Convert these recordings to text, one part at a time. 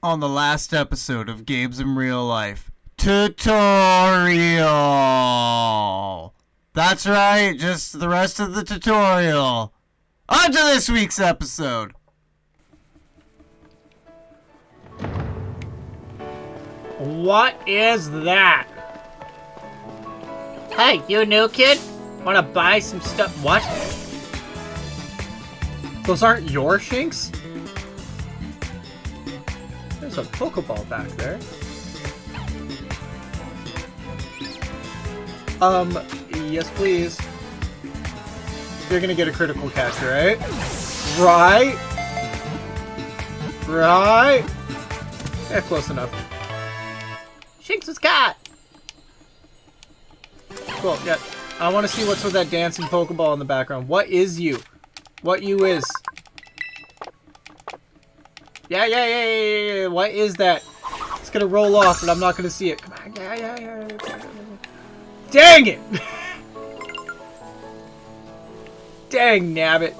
on the last episode of Games in Real Life. Tutorial! That's right, just the rest of the tutorial. On to this week's episode. What is that? Hey, you new kid? Wanna buy some stuff? What? Those aren't your Shinx? There's a Pokeball back there. Yes please. You're gonna get a critical catch, right? Right? Right? Yeah, close enough. Shinx was caught! Cool, yeah. I want to see what's with that dancing Pokeball in the background. What is you? What you is? Yeah. What is that? It's gonna roll off, but I'm not gonna see it. Come on, yeah. Dang it! Dang nabbit.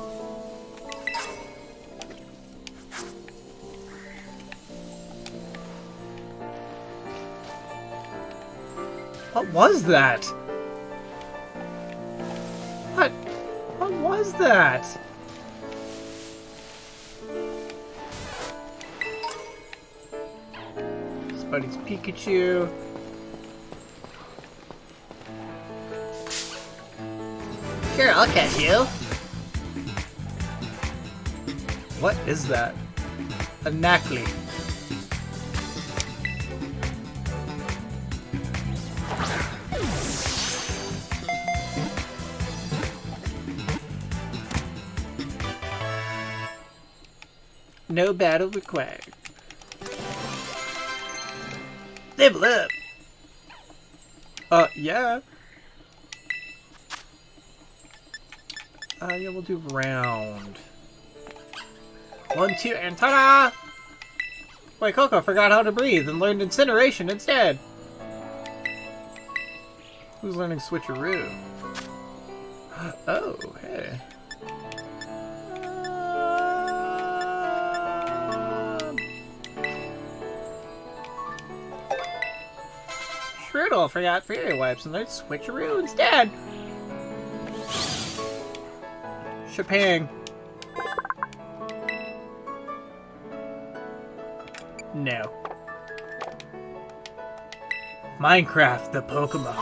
What was that? What was that? Buddy's Pikachu. Sure, I'll catch you. What is that? A Knackley. No battle required. Level up! Yeah. Yeah, we'll do round. 1, 2, and ta-da! Wait, Coco forgot how to breathe and learned incineration instead. Who's learning switcheroo? Oh, hey. Strudel forgot fairy wipes and learned switcheroo instead. Shapang. No. Minecraft the Pokemon.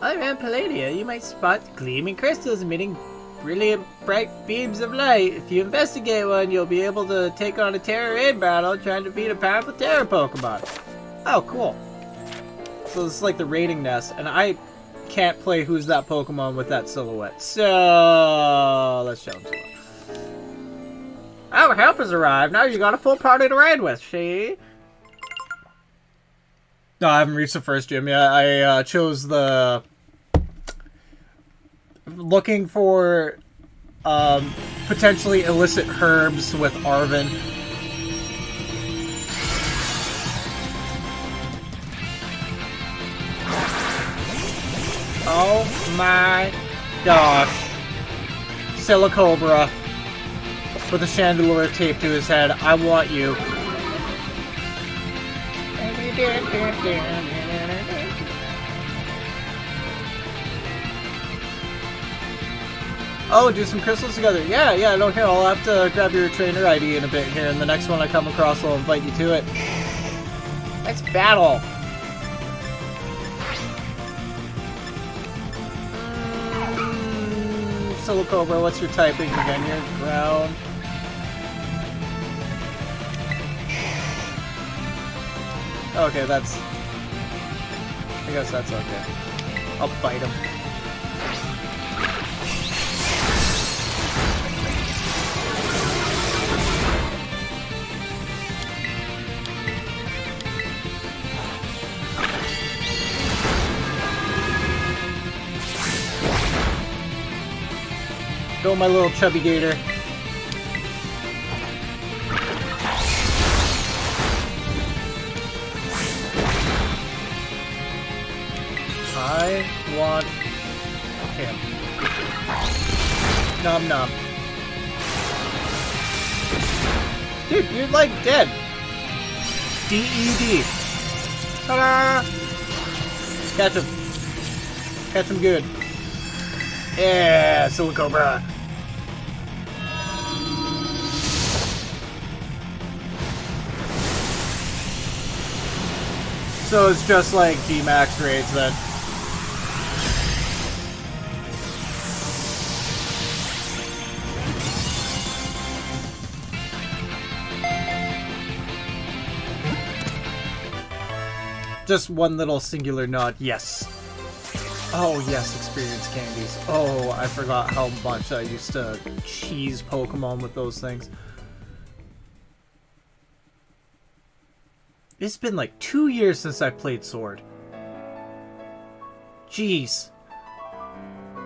Around Palladia, you might spot gleaming crystals emitting brilliant, bright beams of light. If you investigate one, you'll be able to take on a Terra Raid battle trying to defeat a powerful Terra Pokemon. Oh, cool. So this is like the raiding nest, and I can't play Who's That Pokemon with that silhouette. So let's show him to him. Our help has arrived. Now you got a full party to raid with, see? No, I haven't reached the first gym yet. I chose the... looking for potentially illicit herbs with Arven. Oh my gosh. Silicobra with a chandelier taped to his head. I want you. Oh, do some crystals together. Yeah, no, here, I'll have to grab your trainer ID in a bit here, and the next one I come across, I'll invite you to it. Let's battle. Silicobra, what's your typing again? You're ground. Okay, that's... I guess that's okay. I'll bite him. Go, my little chubby gator. I want him. Nom nom. Dude, you're like dead. DED. Ta-da! Catch him. Catch him good. Yeah, Silicobra. So it's just like G-Max raids then. Just one little singular nod, yes. Oh yes, experience candies. Oh, I forgot how much I used to cheese Pokemon with those things. It's been like 2 years since I played Sword. Jeez.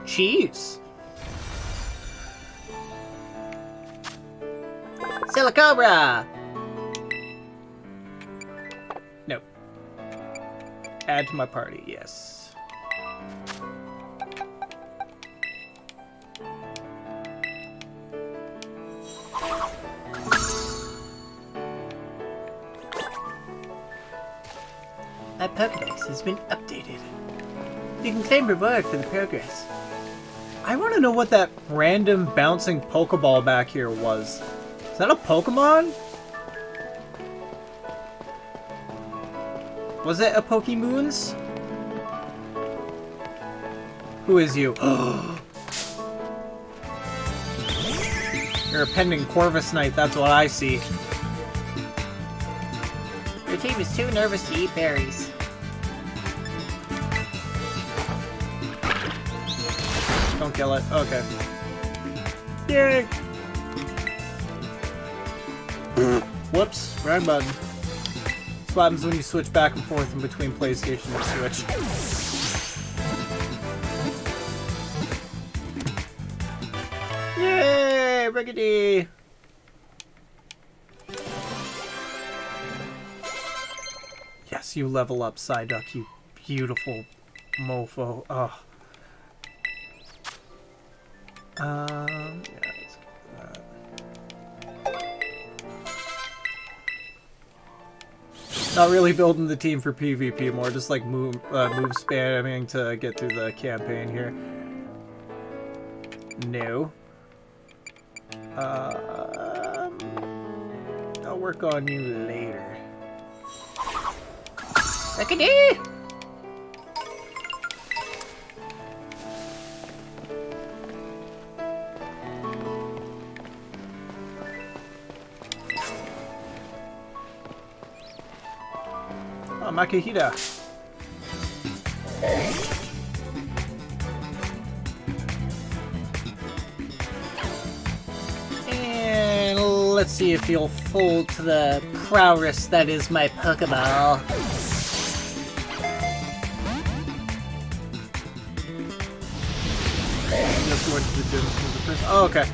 Cheese. Silicobra! Nope. Add to my party, yes. My Pokedex has been updated. You can claim reward for the progress. I want to know what that random bouncing Pokeball back here was. Is that a Pokemon? Was it a Pokemoons? Who is you? You're a pending Corvus Knight, that's what I see. Your team is too nervous to eat berries. Don't kill it. Okay. Yay! Whoops. Wrong button. That's what happens when you switch back and forth in between PlayStation and Switch. Yay! Riggedy! Yes, you level up, Psyduck, you beautiful mofo. Ugh. Yeah, let's get that. Not really building the team for PvP, more just like move spamming to get through the campaign here. No. I'll work on you later. Rickety! Oh, Makihita. And let's see if you'll fold to the prowess that is my Pokeball. Just going to the gym for the first. Oh, okay.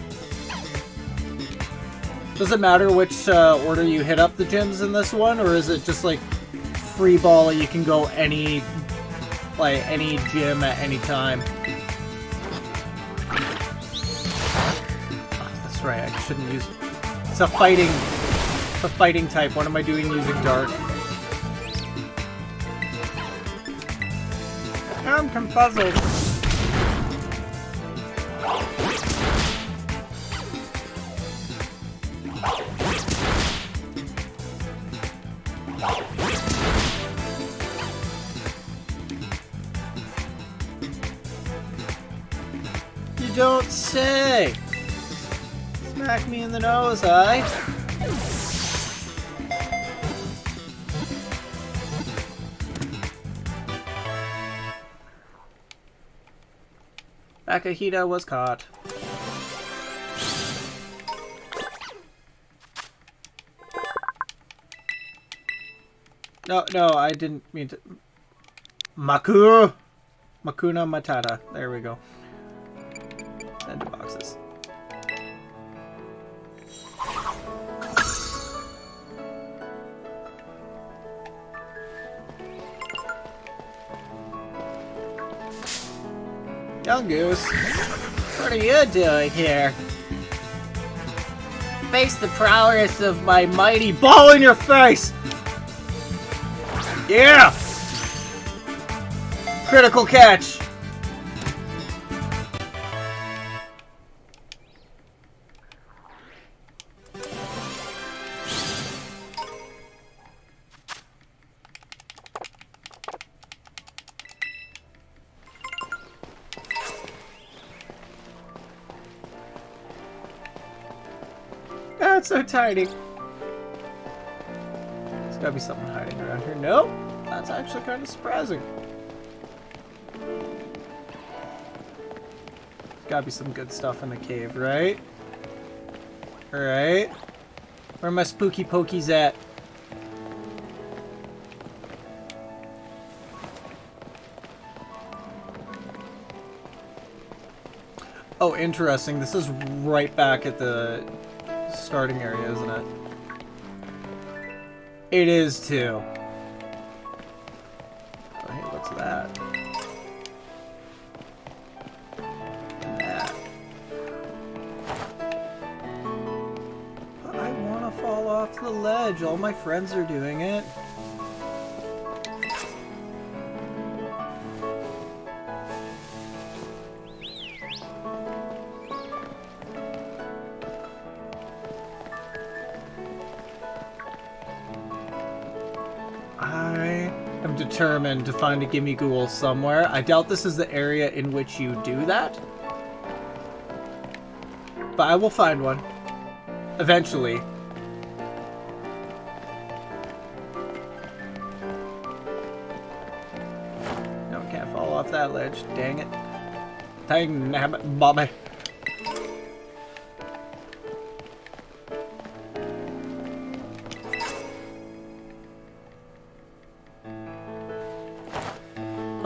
Does it matter which order you hit up the gyms in this one, or is it just like free ball? You can go any gym at any time. Oh, that's right. I shouldn't use. It's a fighting type. What am I doing using Dark? I'm confuzzled. You don't say! Smack me in the nose, huh? Akahita was caught. No, I didn't mean to. Makuna Matata. There we go. Send to boxes. Young Goose. What are you doing here? Face the prowess of my mighty ball in your face! Yeah! Critical catch! That's so tiny. There's gotta be something hiding around here. Nope. That's actually kind of surprising. Gotta be some good stuff in the cave, right? Alright. Where are my spooky pokies at? Oh, interesting. This is right back at the starting area, isn't it? It is too. Oh, hey, what's that? And that. But I want to fall off the ledge. All my friends are doing it. Determined to find a gimme ghoul somewhere. I doubt this is the area in which you do that, but I will find one eventually. No, can't fall off that ledge. Dang it. Dang nabbit, Bobby.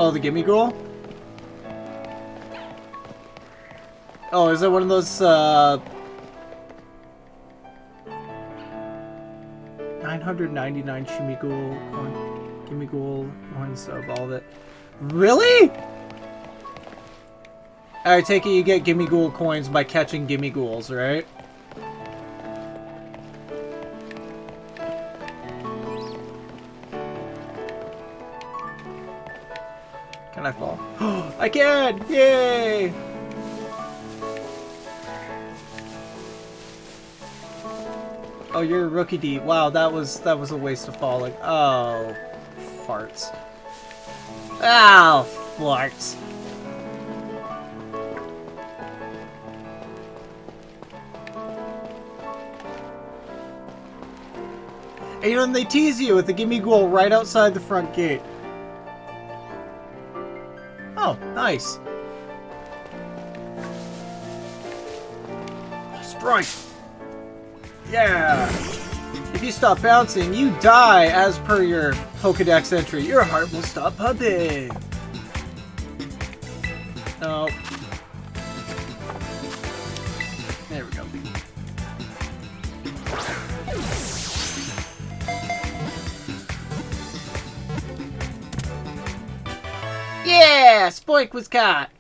Oh, the gimme ghoul? Oh, is it one of those, 999 gimme ghoul coins of all that. Really? I take it you get gimme ghoul coins by catching gimme ghouls, right? Can I fall? I can! Yay! Oh, you're a rookie D. Wow, that was a waste of falling. Oh, farts. Ow, farts. And you know, they tease you with the gimme ghoul right outside the front gate. Oh, nice. Sprite. Yeah. If you stop bouncing, you die as per your Pokedex entry. Your heart will stop pumping. Oh. There we go. Yeah! Spoink was caught!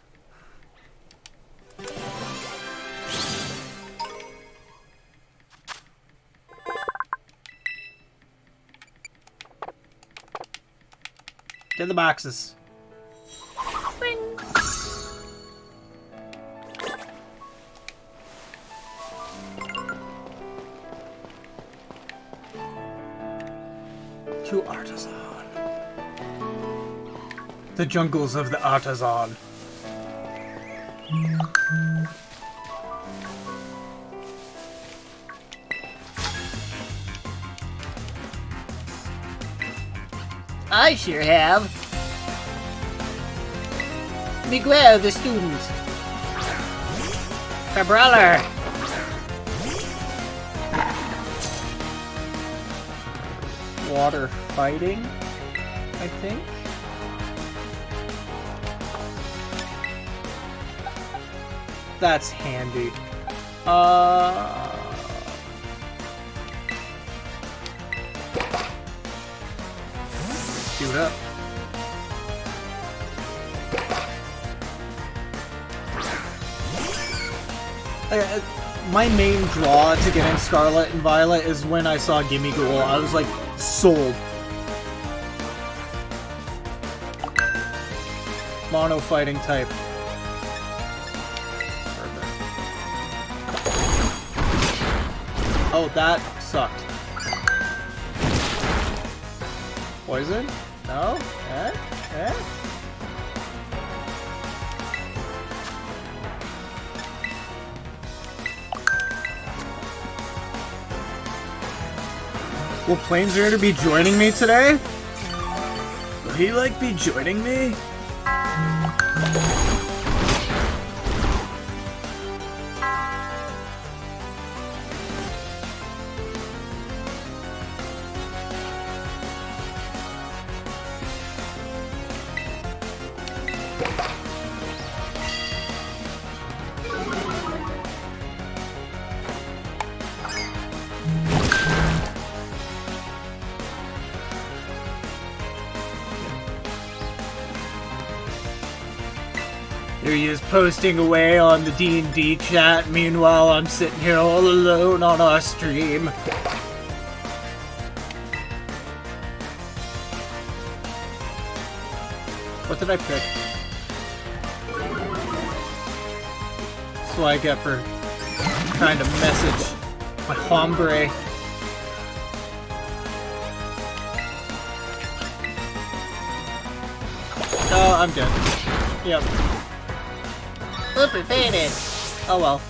To the boxes. Bing. 2 artisan. The jungles of the artisan. I sure have. Miguel, the student. Cabral. Water fighting, I think. That's handy. Shoot up. My main draw to getting Scarlet and Violet is when I saw Gimme Ghoul. I was like, sold. Mono fighting type. Perfect. Oh, that sucked. Poison? No? Eh? Eh? Will PlainsRaider be joining me today? Will he, like, be joining me? There he is posting away on the D&D chat. Meanwhile, I'm sitting here all alone on our stream. What did I pick? That's what I get for trying to message my hombre. Oh, I'm dead. Yep. Whooper faded. Oh well.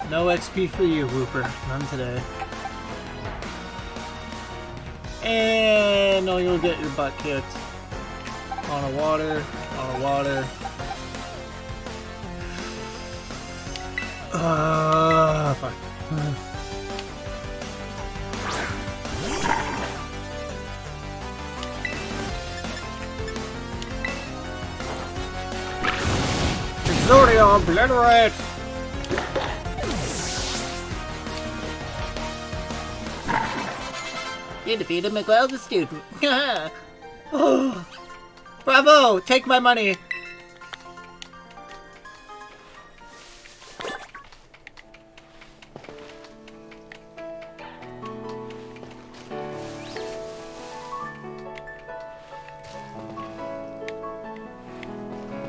No XP for you, Whooper. None today. And no, you'll get your butt kicked. On a water. On a water. Fuck. Exodia, obliterate! You defeated Miguel the student. Oh, bravo! Take my money!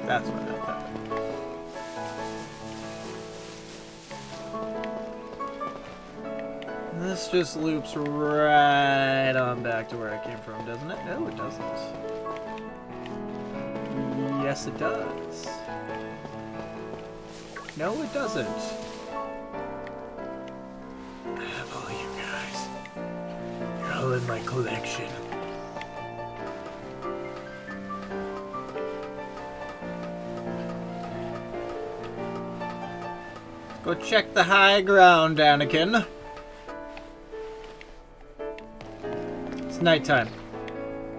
That's what I thought. This just loops right on back to where I came from, doesn't it? No, it doesn't. Yes, it does. No, it doesn't. I have all you guys. You're all in my collection. Go check the high ground, Anakin. It's nighttime.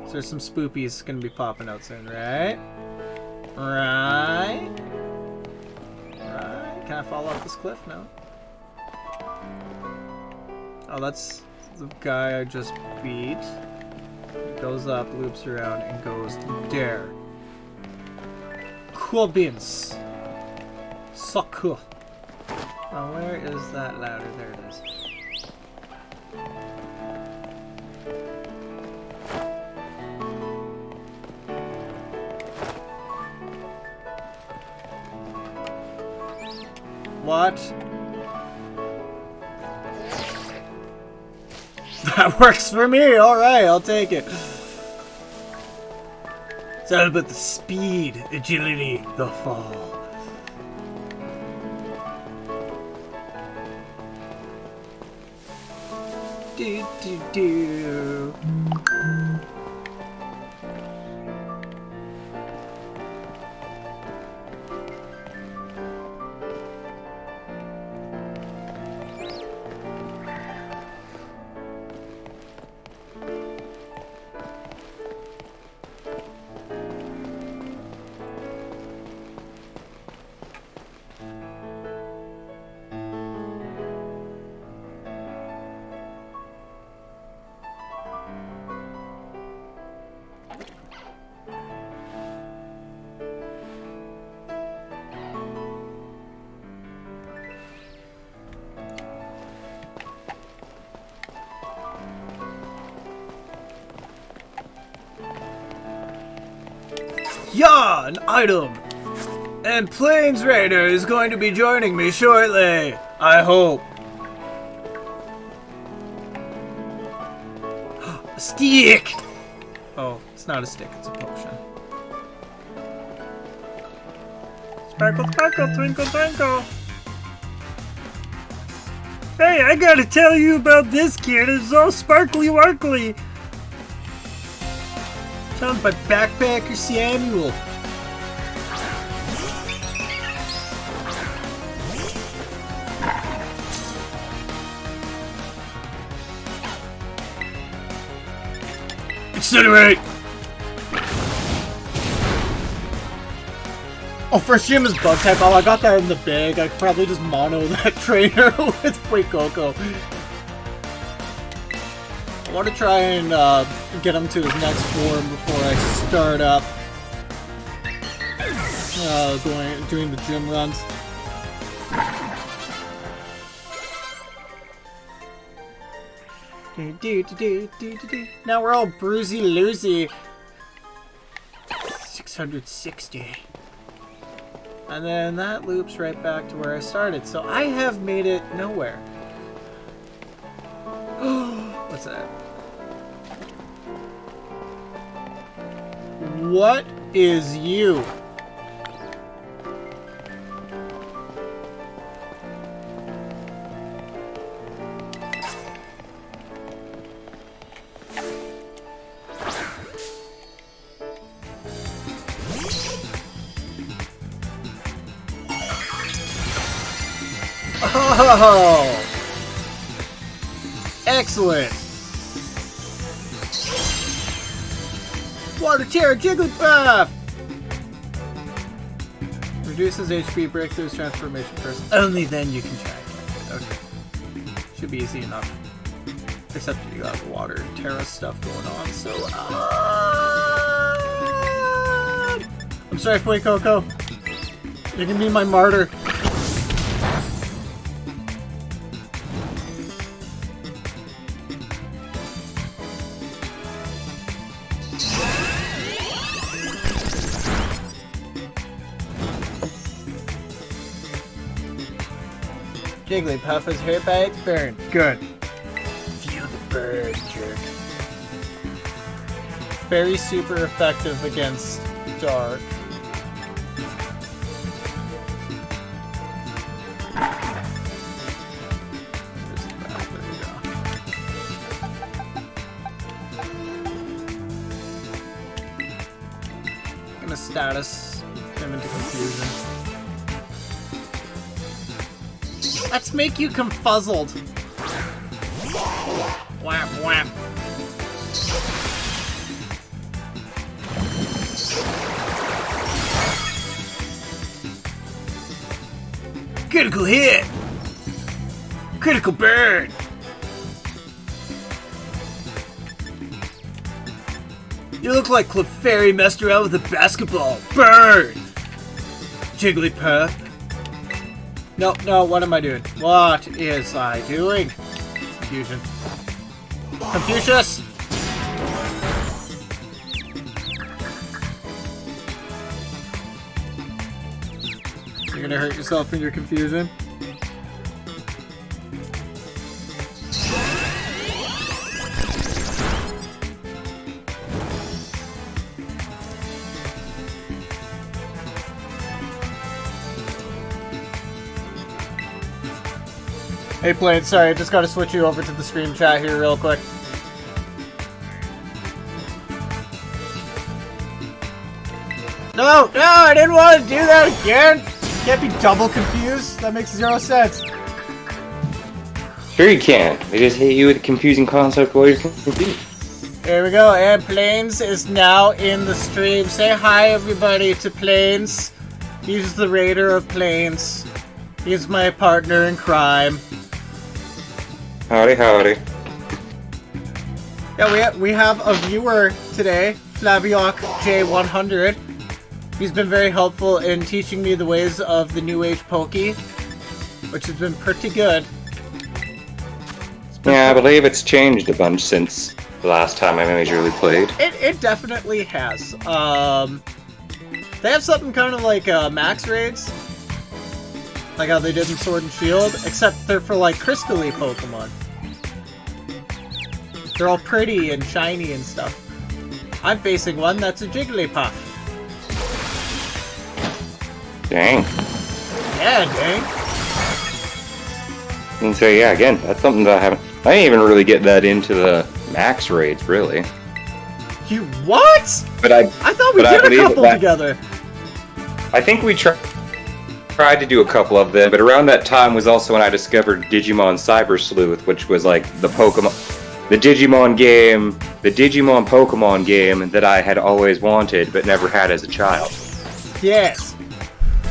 So there's some spoopies gonna be popping out soon, right? Right? Right? Can I fall off this cliff? No? Oh, that's the guy I just beat. He goes up, loops around, and goes there. Cool beans. So cool. Oh, where is that ladder? There it is. What? That works for me! Alright, I'll take it. It's all about the speed, agility, the fall. Do do do. Yeah, an item. And PlainsRaider is going to be joining me shortly. I hope. A stick! Oh, it's not a stick, it's a potion. Sparkle, sparkle, twinkle, twinkle. Hey, I gotta tell you about this kid. It's all sparkly warkly. Sounds by Backpacker Samuel. Incinerate! Oh, first gym is bug type. Oh, I got that in the bag. I could probably just mono that trainer with Fuecoco. I want to try and get him to his next form before I start up doing the gym runs. Now we're all bruisey loosey. 660. And then that loops right back to where I started. So I have made it nowhere. What's that? What is you? Oh! Excellent! Water Terror Jigglypuff! Reduces HP, breakthroughs, transformation first. Only then you can check. Okay. Should be easy enough. Except you got the Water Terra stuff going on, so... I'm sorry, Fuecoco. You can be my martyr. Jigglypuff is hurt by its burn. Good. Feel the burn, jerk. Very super effective against Dark. Gonna status him into confusion. Let's make you confuzzled. Wham wham. Critical hit. Critical burn. You look like Clefairy messed around with a basketball. Burn! Jigglypuff. No, what am I doing? What is I doing? Confusion. Confucius! You're gonna hurt yourself in your confusion? Hey Plains, sorry, I just gotta switch you over to the stream chat here real quick. No, I didn't want to do that again! Can't be double confused, that makes 0 sense. Sure you can. They just hit you with a confusing concept while you're confused. There we go, and Plains is now in the stream. Say hi everybody to Plains. He's the raider of Plains. He's my partner in crime. Howdy, howdy. Yeah, we have a viewer today, Flavioc J100. He's been very helpful in teaching me the ways of the New Age Poke, which has been pretty good. Yeah, I believe it's changed a bunch since the last time I majorly played. It definitely has. They have something kind of like max raids. Like how they did in Sword and Shield, except they're for like crystally Pokemon. They're all pretty and shiny and stuff. I'm facing one that's a Jigglypuff. Dang. Yeah, dang. And so yeah, again, that's something that I didn't even really get that into the max raids, really. You what? But I thought we did a couple together. I think we tried to do a couple of them, but around that time was also when I discovered Digimon Cyber Sleuth, which was like the Digimon Pokemon game that I had always wanted but never had as a child. Yes.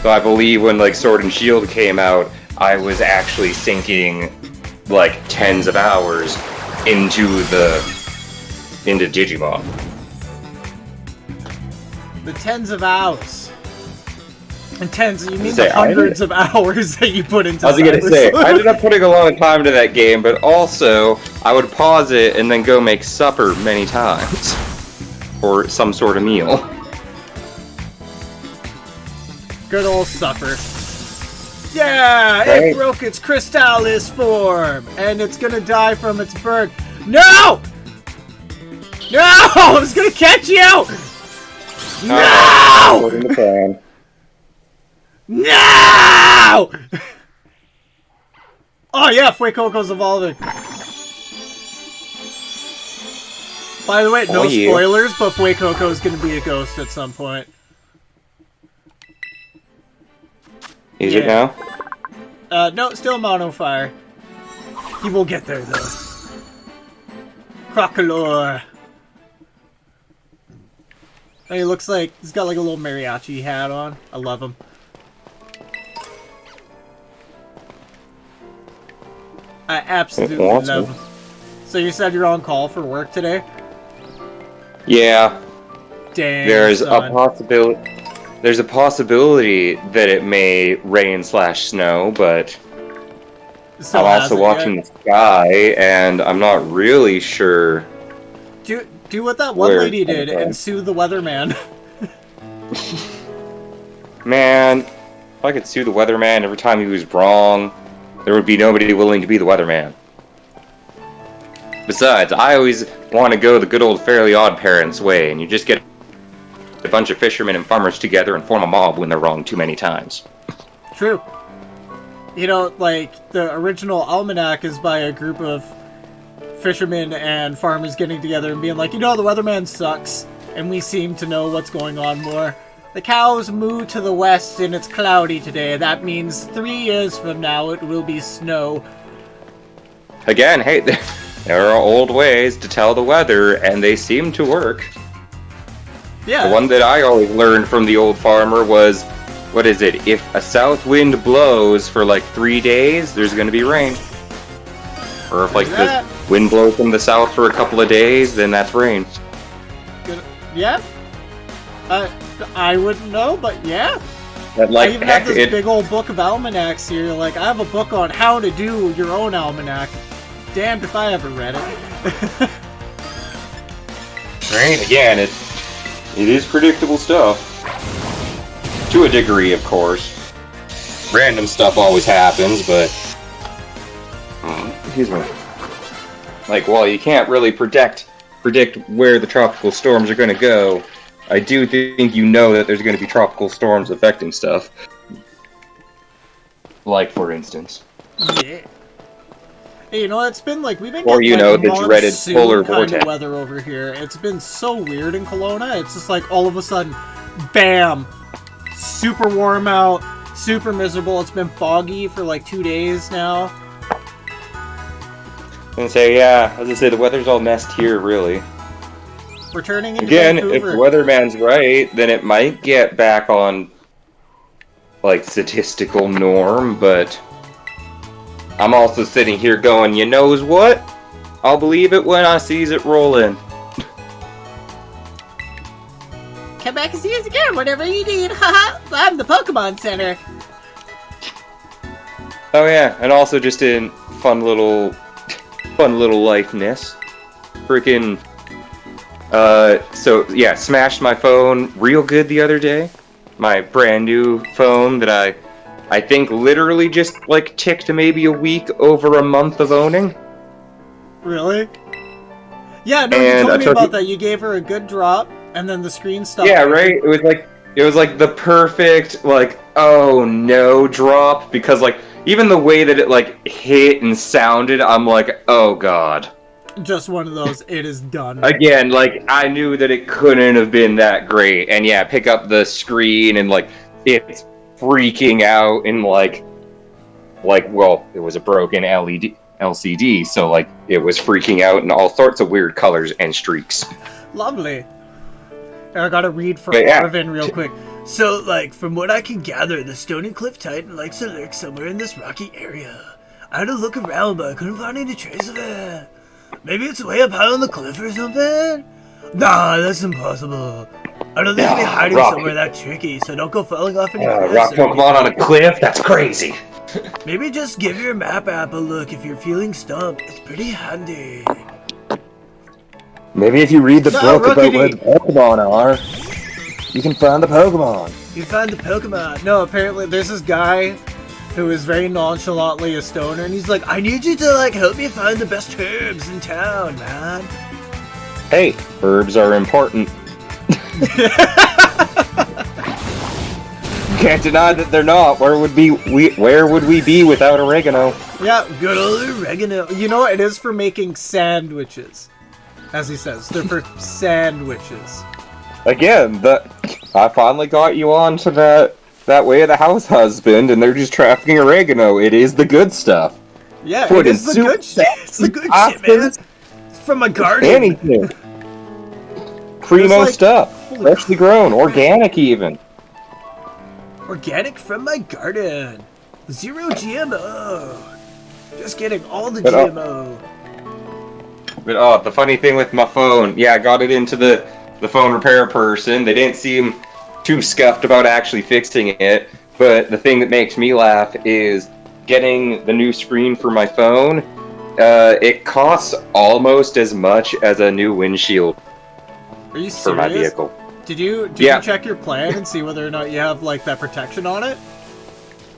So I believe when like Sword and Shield came out, I was actually sinking like tens of hours into Digimon. The tens of hours. And tens, you mean the hundreds of hours that you put into I was gonna say, I ended up putting a lot of time into that game, but also, I would pause it and then go make supper many times. Or some sort of meal. Good old supper. Yeah! Right. It broke its Crystallis form! And it's gonna die from its burn. No! No! I was gonna catch you! No! Putting the plan. No! Oh yeah, Fuecoco's evolving. By the way, no spoilers, but Fuecoco's gonna be a ghost at some point. Is it now? No, still mono fire. He will get there though. Crocolore. And he looks like he's got like a little mariachi hat on. I love him. I absolutely love him. So you said you're on call for work today? Yeah. Dang. There's a possibility that it may rain/snow, but I'm also watching the sky, and I'm not really sure. Do what that one lady did and sue the weatherman. Man, if I could sue the weatherman every time he was wrong, there would be nobody willing to be the weatherman. Besides, I always want to go the good old Fairly Odd Parents way, and you just get a bunch of fishermen and farmers together and form a mob when they're wrong too many times. True. You know, like, the original almanac is by a group of fishermen and farmers getting together and being like, you know, the weatherman sucks, and we seem to know what's going on more. The cows moo to the west and it's cloudy today. That means 3 years from now it will be snow. Again, hey, there are old ways to tell the weather, and they seem to work. Yeah. The one that I always learned from the old farmer was, what is it? If a south wind blows for like 3 days, there's going to be rain. Or if like the wind blows from the south for a couple of days, then that's rain. Yeah. I wouldn't know, but yeah. Like, I even have this big old book of almanacs here. Like, I have a book on how to do your own almanac. Damned if I ever read it. Right? Again, it is predictable stuff. To a degree, of course. Random stuff always happens, but... excuse me. Like, while you can't really predict where the tropical storms are going to go, I do think you know that there's going to be tropical storms affecting stuff. Like, for instance. Yeah. Hey, you know, it's been like, we've been or, getting, you know, the monsoon dreaded polar kind vortex. of weather over here. It's been so weird in Kelowna. It's just like, all of a sudden, bam! Super warm out, super miserable. It's been foggy for like 2 days now. And say, yeah, as I say, the weather's all messed here, really. We're turning into Again, Vancouver. if the weatherman's right, then it might get back on, like, statistical norm, but I'm also sitting here going, you knows what? I'll believe it when I sees it rolling. Come back and see us again whenever you need. Haha, I'm the Pokemon Center. Oh yeah, and also just in fun little lifeness. Freaking, so yeah, smashed my phone real good the other day. my brand new phone that I think literally just like ticked maybe a week over a month of owning. Really? Yeah, no, And you told me I took about it- that. You gave her a good drop, and then the screen stopped. Yeah, right. It was like the perfect like oh no drop because like even the way that it like hit and sounded, I'm like oh god. Just one of those. It is done. Again, like I knew that it couldn't have been that great, and yeah, pick up the screen and like it's freaking out and like well, it was a broken LCD, so like it was freaking out in all sorts of weird colors and streaks. Lovely. I gotta read for But yeah. Arvin real quick. So, like, from what I can gather, the Stony Cliff Titan likes to lurk somewhere in this rocky area. I had to look around, but I couldn't find any trace of it. Maybe it's way up high on the cliff or something? Nah, that's impossible. I don't think it'd be hiding rock. somewhere that tricky, so don't go falling off any Rock cliffs. or Pokemon on a cliff? That's crazy. Maybe just give your map app a look if you're feeling stumped. It's pretty handy. Maybe if you read the No, book about where Rookity. the Pokemon are, you can find the Pokemon. You find the Pokemon. No, apparently there's this guy who is very nonchalantly a stoner, and he's like, I need you to, like, help me find the best herbs in town, man. Hey, herbs are important. Can't deny that they're not. Where would we be without oregano? Yeah, good old oregano. You know what? It is for making sandwiches. As he says, they're for sandwiches. Again, I finally got you on to that way of the house husband, and they're just trafficking oregano. It is the good stuff. Yeah, Put it in is the soup, good shit. It's the good shit, man. pastas, It's from a garden. anything. Primo like- stuff, holy freshly grown, organic even. Organic from my garden. Zero GMO. Just getting all the But, GMO. But the funny thing with my phone, yeah, I got it into the phone repair person. They didn't seem too scuffed about actually fixing it. But the thing that makes me laugh is getting the new screen for my phone. It costs almost as much as a new windshield Are you for my serious? vehicle. Did you Yeah. check your plan and see whether or not you have like that protection on it?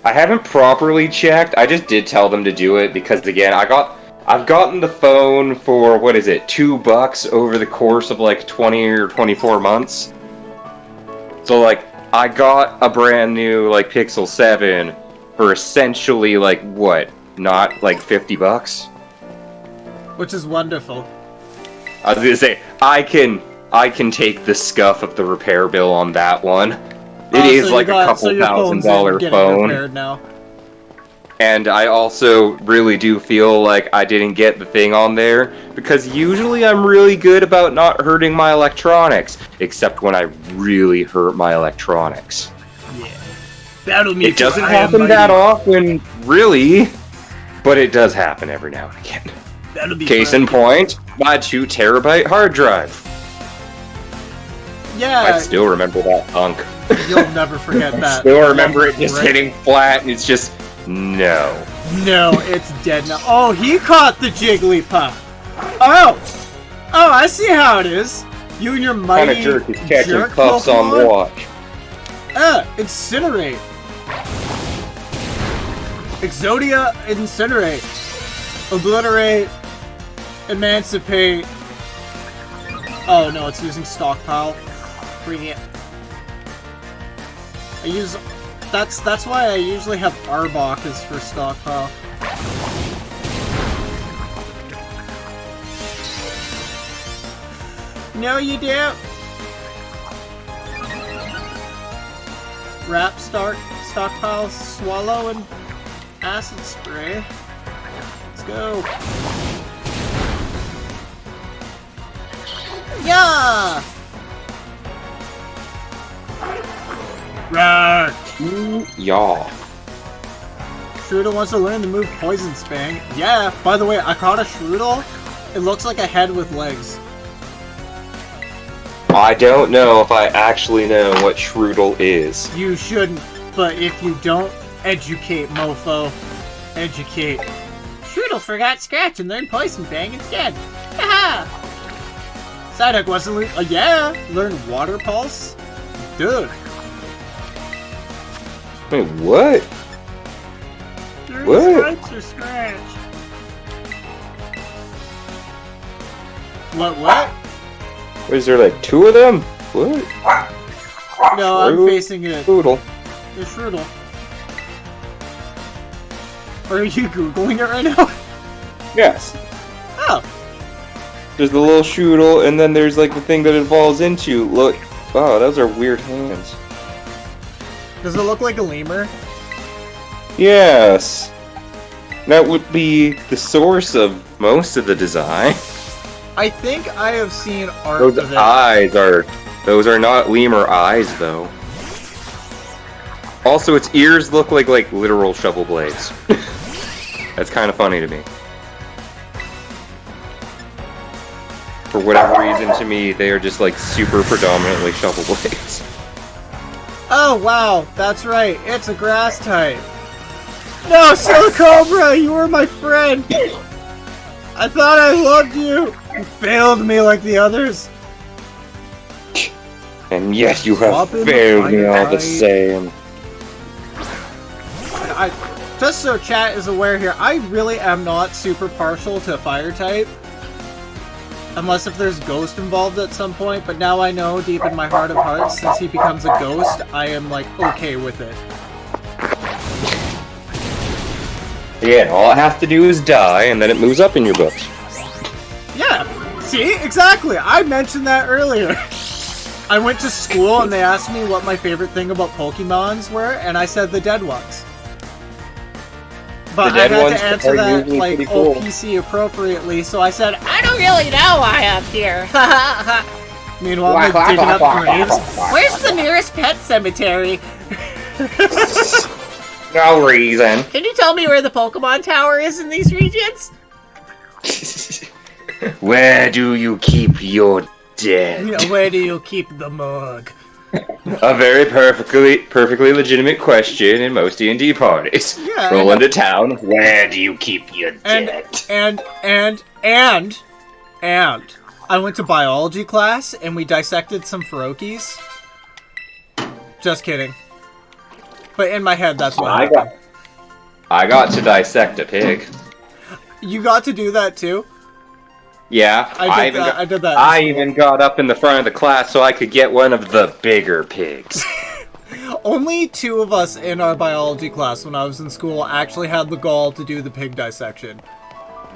I haven't properly checked. I just did tell them to do it because again, I've gotten the phone for what is it, $2 over the course of like 20 or 24 months. So like I got a brand new like Pixel 7 for essentially like what? Not like $50? Which is wonderful. I was gonna say I can take the scuff of the repair bill on that one. It is so you like got- a couple so your phone's in $1,000 getting phone. repaired now. And I also really do feel like I didn't get the thing on there because usually I'm really good about not hurting my electronics, except when I really hurt my electronics. Yeah. Battle me. It doesn't for I am happen that mighty. often, really, but it does happen every now and again. Battle me Case for- in point, my 2 terabyte hard drive. Yeah, I still remember that punk. you'll never forget I that. still remember it just Right? hitting flat and it's just, no. No, it's dead now. Oh, he caught the Jigglypuff. Oh, I see how it is. You and your Kind mighty of jerk is catching jerk puffs Pokemon? on watch. Incinerate. Exodia, incinerate. Obliterate. Emancipate. Oh no, it's using stockpile. Bring it. I use. That's why I usually have Arbok as for stockpile. No, you don't. Wrap stockpile, swallow, and acid spray. Let's go. Yeah! Roar! Y'all. Shroodle wants to learn the move Poison Spang. Yeah, by the way, I caught a Shroodle. It looks like a head with legs. I don't know if I actually know what Shroodle is. You shouldn't, but if you don't, educate, mofo. Educate. Shroodle forgot Scratch and learned Poison Fang instead. Haha! Psyduck wasn't yeah! Learn Water Pulse? Dude. Wait, what? What? Stripes or scratch? What? Was there like 2 of them? What? No, I'm facing it. Poodle. The Strudel. Are you Googling it right now? Yes. Oh. There's the little Strudel, and then there's like the thing that it evolves into. Look. Wow, those are weird hands. Does it look like a lemur? Yes. That would be the source of most of the design. I think I have seen art Those of it. those are not lemur eyes, though. Also, its ears look like literal shovel blades. That's kind of funny to me. For whatever reason, to me, they are just like super predominantly shovel blades. Oh wow, that's right. It's a grass type. No, Silicobra, you were my friend. I thought I loved you. You failed me like the others. And yet you have Swap in failed me the all the fight. same. Just so chat is aware here, I really am not super partial to fire type. Unless if there's ghost involved at some point, but now I know deep in my heart of hearts, since he becomes a ghost, I am like okay with it. Yeah, all it has to do is die, and then it moves up in your books. Yeah, see? Exactly! I mentioned that earlier. I went to school and they asked me what my favorite thing about Pokemons were, and I said the dead ones. But I had to answer that, like, cool. OPC appropriately, so I said, I don't really know why I'm here. Meanwhile, they're digging up graves. Where's the nearest pet cemetery? No reason. Can you tell me where the Pokemon Tower is in these regions? Where do you keep your dead? Yeah, where do you keep the mug? A very perfectly legitimate question in most D&D parties. Yeah, Roll into town. Where do you keep your dead? And I went to biology class and we dissected some Ferokis. Just kidding. But in my head, that's what happened. I got to dissect a pig. You got to do that too? Yeah, I did that. I even got up in the front of the class so I could get one of the bigger pigs. Only 2 of us in our biology class when I was in school actually had the gall to do the pig dissection.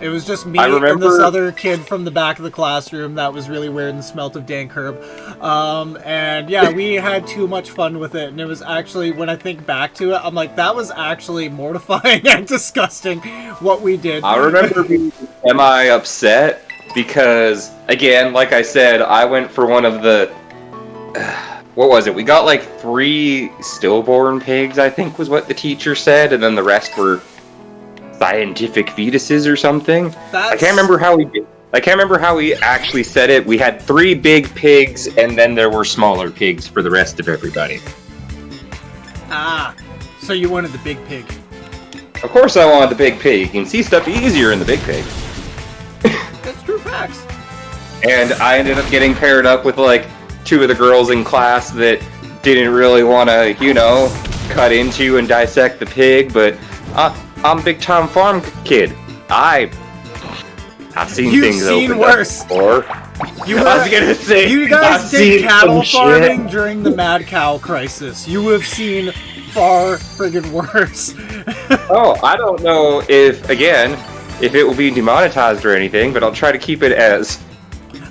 It was just me and this other kid from the back of the classroom that was really weird and smelt of dank herb. And yeah, we had too much fun with it. And it was actually, when I think back to it, I'm like, that was actually mortifying and disgusting what we did. I remember being semi-upset because, again, like I said, I went for one of the... what was it? We got like 3 stillborn pigs, I think was what the teacher said, and then the rest were scientific fetuses or something. I can't remember how we did. I can't remember how we actually said it. We had 3 big pigs, and then there were smaller pigs for the rest of everybody. Ah, so you wanted the big pig. Of course I wanted the big pig. You can see stuff easier in the big pig. That's true facts. And I ended up getting paired up with like 2 of the girls in class that didn't really want to, you know, cut into and dissect the pig, but I'm a big-time farm kid. I've seen You've things seen open worse. Up before. I was gonna say, you guys I've did seen cattle some farming shit. during the mad cow crisis. You have seen far friggin' worse. Oh, I don't know if it will be demonetized or anything, but I'll try to keep it as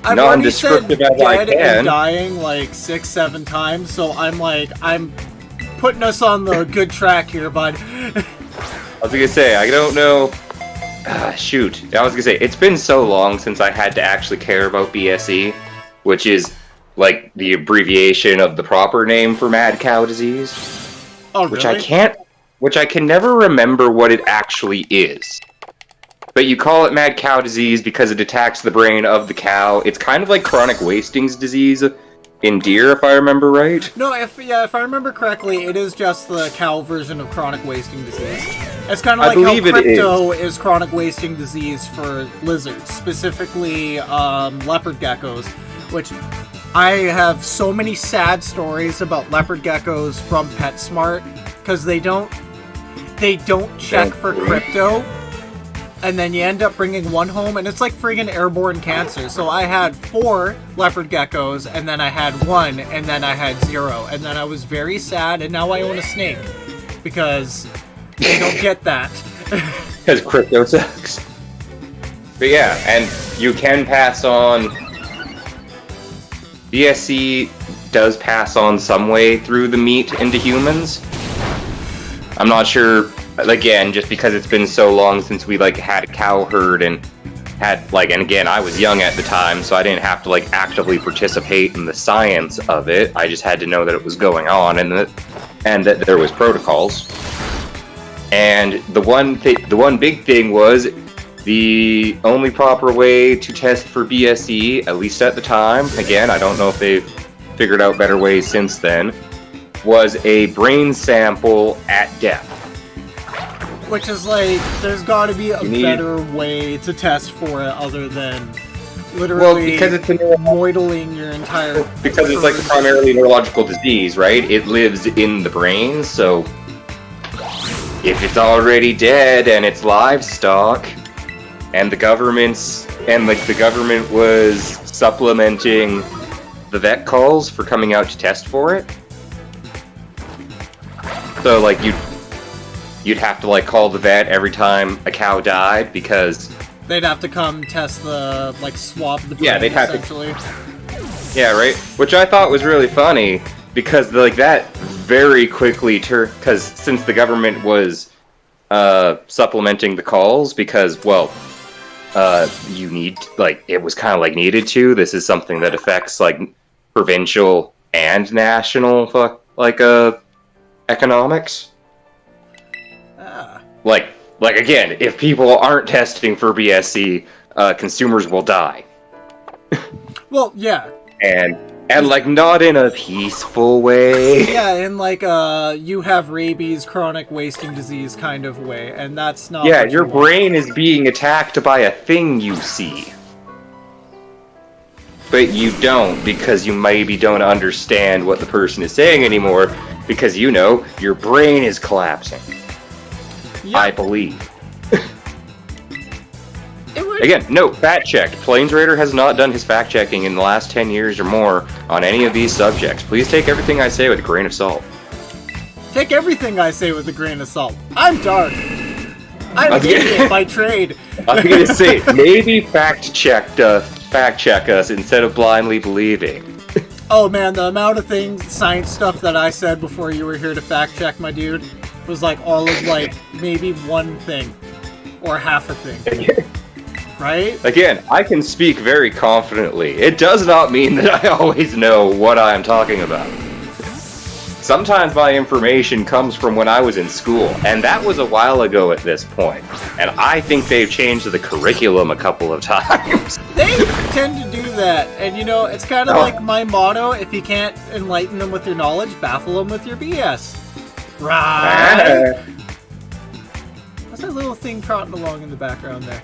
I've non-descriptive as I dead can. and dying like 6-7 times, so I'm putting us on the good track here, bud. I was gonna say, I don't know. Shoot. I was gonna say, it's been so long since I had to actually care about BSE, which is like the abbreviation of the proper name for mad cow disease. Oh, Which really? which I can never remember what it actually is. But you call it mad cow disease because it attacks the brain of the cow. It's kind of like chronic wasting's disease in deer, if I remember right. No, if I remember correctly, it is just the cow version of chronic wasting disease. It's kind of like how crypto is chronic wasting disease for lizards, specifically leopard geckos, which I have so many sad stories about leopard geckos from PetSmart because they don't check for crypto, and then you end up bringing one home, and it's like friggin' airborne cancer. So I had 4 leopard geckos, and then I had 1, and then I had 0, and then I was very sad, and now I own a snake because they don't get that. Because crypto sucks. But yeah, and you can pass on. BSC does pass on some way through the meat into humans. I'm not sure, again, just because it's been so long since we like had a cow herd and had like, and again, I was young at the time, so I didn't have to like actively participate in the science of it. I just had to know that it was going on and that there was protocols. And the one big thing was the only proper way to test for BSE, at least at the time, again, I don't know if they've figured out better ways since then, was a brain sample at death. Which is like, there's gotta be a better way to test for it other than literally because it's moidling your entire... Because it's like a primarily neurological disease, right? It lives in the brain, so if it's already dead and it's livestock, and the government was supplementing the vet calls for coming out to test for it. So like you'd have to like call the vet every time a cow died because they'd have to come test the like swab the brain, yeah, they'd have essentially. Yeah, right. Which I thought was really funny because like that very quickly because since the government was supplementing the calls because you need like it was kind of like needed to. This is something that affects like provincial and national economics. Like again, if people aren't testing for BSC, consumers will die. Well, yeah. And like not in a peaceful way. Yeah, in like you have rabies, chronic wasting disease kind of way, and that's not. Yeah, your brain is being attacked by a thing you see. But you don't, because you maybe don't understand what the person is saying anymore, because you know, your brain is collapsing. Yep. I believe. Again, no, fact-checked. PlainsRaider has not done his fact-checking in the last 10 years or more on any of these subjects. Please take everything I say with a grain of salt. Take everything I say with a grain of salt. I'm dark. I'm an idiot by trade. I was gonna say, maybe fact-check us instead of blindly believing. Oh man, the amount of things, science stuff that I said before you were here to fact-check, my dude, was like all of like maybe one thing. Or half a thing. Right? Again, I can speak very confidently. It does not mean that I always know what I am talking about. Sometimes my information comes from when I was in school, and that was a while ago at this point. And I think they've changed the curriculum a couple of times. They tend to do that, and you know, it's kind of like my motto, if you can't enlighten them with your knowledge, baffle them with your BS. Right? What's that little thing trotting along in the background there?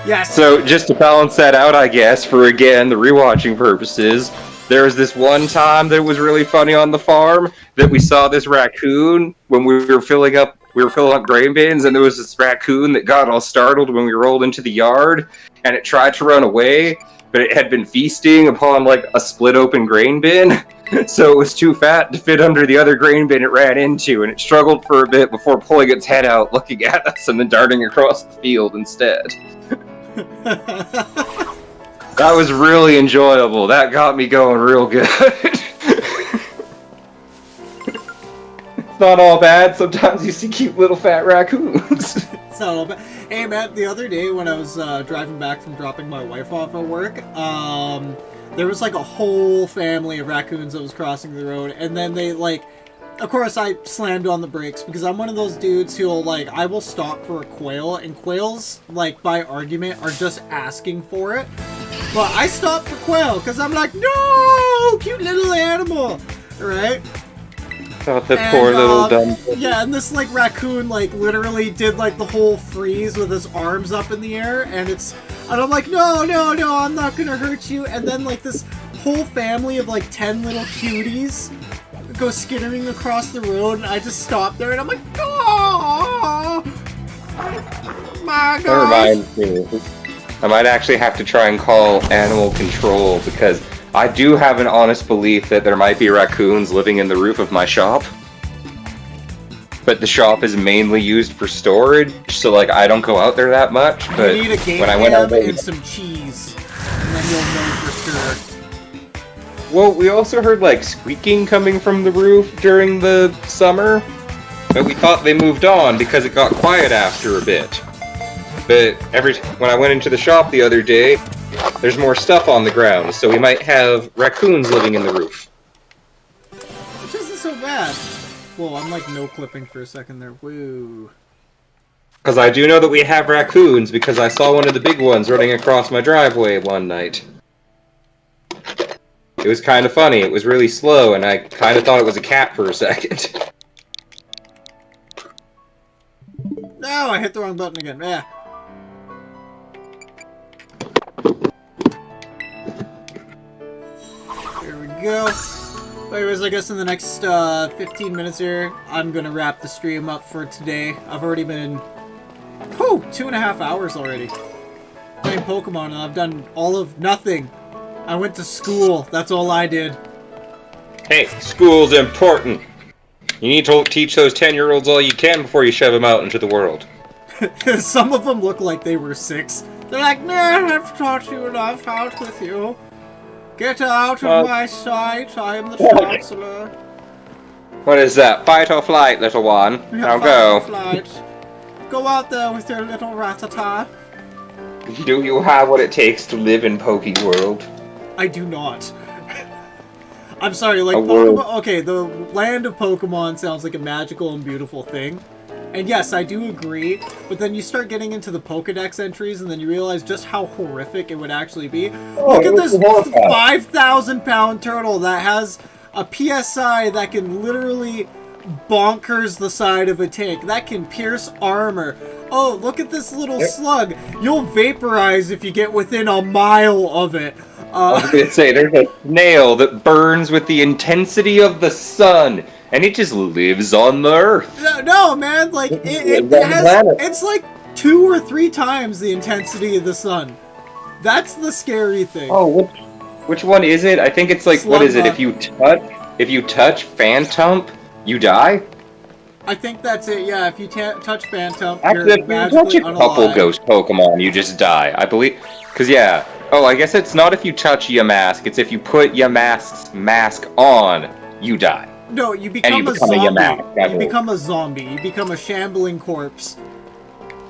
Yes. So just to balance that out, I guess, for again the rewatching purposes, there was this one time that was really funny on the farm that we saw this raccoon when we were filling up grain bins, and there was this raccoon that got all startled when we rolled into the yard, and it tried to run away, but it had been feasting upon like a split open grain bin. So it was too fat to fit under the other grain bin it ran into, and it struggled for a bit before pulling its head out, looking at us, and then darting across the field instead. That was really enjoyable. That got me going real good. It's not all bad. Sometimes you see cute little fat raccoons. It's not all bad. Hey, Matt, the other day when I was driving back from dropping my wife off at work, there was like a whole family of raccoons that was crossing the road, and then they like, of course I slammed on the brakes because I'm one of those dudes who'll like, I will stop for a quail, and quails, like by argument, are just asking for it. But I stopped for quail because I'm like, no, cute little animal, right? Oh, that poor little dumb. Yeah, and this like raccoon like literally did like the whole freeze with his arms up in the air, and I'm like, no, I'm not gonna hurt you. And then like this whole family of like 10 little cuties go skittering across the road, and I just stop there, and I'm like, oh my That gosh. reminds me. I might actually have to try and call animal control because I do have an honest belief that there might be raccoons living in the roof of my shop. But the shop is mainly used for storage, so like I don't go out there that much. But You need a game when I went out there, and some cheese, and then you'll know for sure. well, we also heard like squeaking coming from the roof during the summer, but we thought they moved on because it got quiet after a bit. But when I went into the shop the other day, there's more stuff on the ground, so we might have raccoons living in the roof. Which isn't so bad. Whoa, I'm like no clipping for a second there. Woo. Because I do know that we have raccoons because I saw one of the big ones running across my driveway one night. It was kind of funny. It was really slow, and I kind of thought it was a cat for a second. No, I hit the wrong button again. Yeah. Here we go. Anyways, I guess in the next 15 minutes here, I'm gonna wrap the stream up for today. I've already been, 2.5 hours already playing Pokemon, and I've done all of nothing. I went to school. That's all I did. Hey, school's important. You need to teach those 10-year-olds all you can before you shove them out into the world. Some of them look like they were 6. They're like, man, I've taught you enough. Out with you. Get out of my sight. I am the Chancellor. What is that? Fight or flight, little one? Now go. Flight. Go out there with your little ratata. Do you have what it takes to live in Poke World? I do not. I'm sorry, like, A world. Pokemon... Okay, the land of Pokemon sounds like a magical and beautiful thing. And yes, I do agree, but then you start getting into the Pokedex entries, and then you realize just how horrific it would actually be. Look at this 5,000-pound turtle that has a PSI that can literally bonkers the side of a tank. That can pierce armor. Oh, look at this little slug. You'll vaporize if you get within a mile of it. I was gonna say, there's a snail that burns with the intensity of the sun, and it just lives on the earth. No, man, like, it has, it's like 2 or 3 times the intensity of the sun. That's the scary thing. Oh, which one is it? I think it's like, what is it? If you touch Phantom, you die? I think that's it, yeah, if you touch Phantom, Actually, you're if you touch a couple unalive. ghost Pokemon, you just die. I believe, because yeah. Oh, I guess it's not if you touch Yamask, it's if you put Yamask's mask on, you die. No, you become a become a zombie. Yamask, You become a zombie. You become a shambling corpse.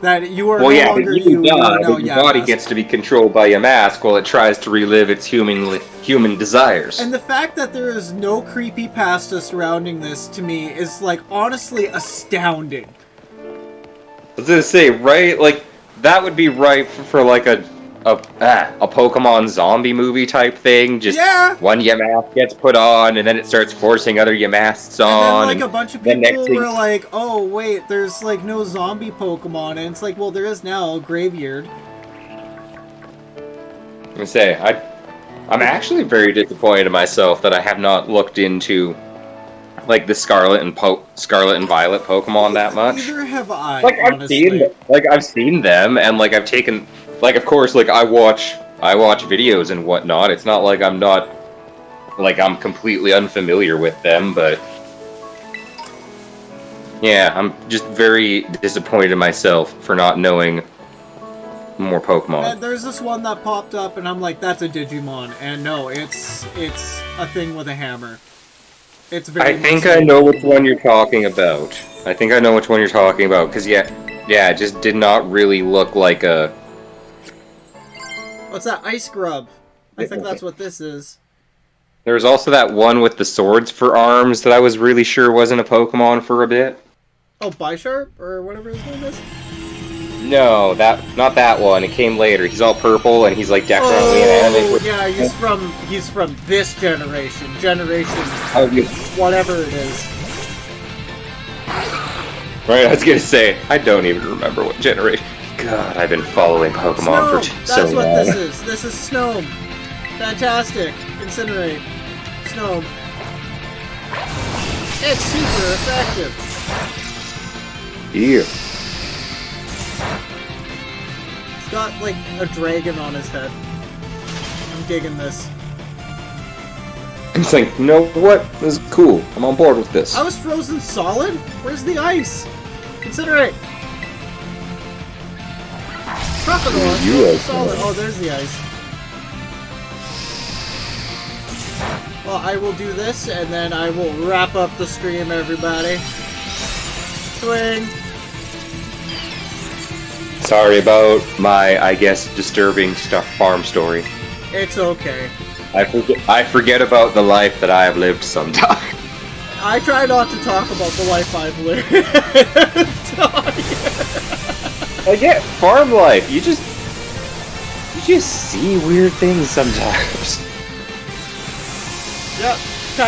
That you are Well, no yeah, longer but you you. die, You are now but your body Yamask. gets to be controlled by Yamask while it tries to relive its human desires. And the fact that there is no creepypasta surrounding this, to me, is, like, honestly astounding. I was gonna say, right? Like, that would be ripe for like a Pokemon zombie movie type thing. Just Yeah. one Yamask gets put on, and then it starts forcing other Yamasks on. And then, like, a bunch of then people next thing- were like, oh, wait, there's, like, no zombie Pokemon. And it's like, well, there is now, Graveyard. I'm gonna say, I'm actually very disappointed in myself that I have not looked into, like, the Scarlet and Violet Pokemon that much. Neither have I, Like, honestly. I've seen them, and like I've taken, like, of course, like I watch videos and whatnot. It's not like I'm completely unfamiliar with them, but yeah, I'm just very disappointed in myself for not knowing more Pokemon. And there's this one that popped up, and I'm like, that's a Digimon. And no, it's a thing with a hammer. It's very I think I know which one you're talking about. Because yeah, it just did not really look like a... What's that? Ice Grub. I think that's what this is. There was also that one with the swords for arms that I was really sure wasn't a Pokemon for a bit. Oh, Bisharp? Or whatever his name is? No, not that one. It came later. He's all purple and he's like definitely an anime. Yeah, he's from this generation. Whatever it is. Right, I was gonna say, I don't even remember what generation. God, I've been following Pokemon Snow! for so That's what long. this is. This is Snow. Fantastic. In Incinerate. Snow. It's super effective. Yeah. He's got, like, a dragon on his head. I'm digging this. It's like, you know what? This is cool. I'm on board with this. I was frozen solid? Where's the ice? Incinerate! Crocodile, You solid. Oh, there's the ice. Well, I will do this, and then I will wrap up the stream, everybody. Swing! Sorry about my, I guess, disturbing farm story. It's okay. I forget about the life that I have lived sometimes. I try not to talk about the life I've lived. I get farm life. You just see weird things sometimes. Yep.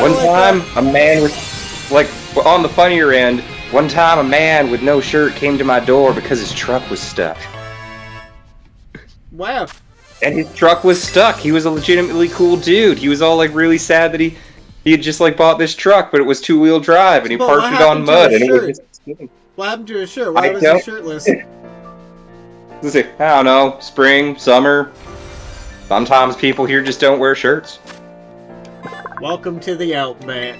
One time, a man with, like, on the funnier end, one time a man with no shirt came to my door because his truck was stuck. Wow. And his truck was stuck. He was a legitimately cool dude. He was all, like, really sad that he had just, like, bought this truck, but it was two-wheel drive, and he But parked what it on happened to mud, his and it was shirt? just... What happened to his shirt? Why I was he don't- shirtless? Let's see, I don't know, spring, summer. Sometimes people here just don't wear shirts. Welcome to the Outback.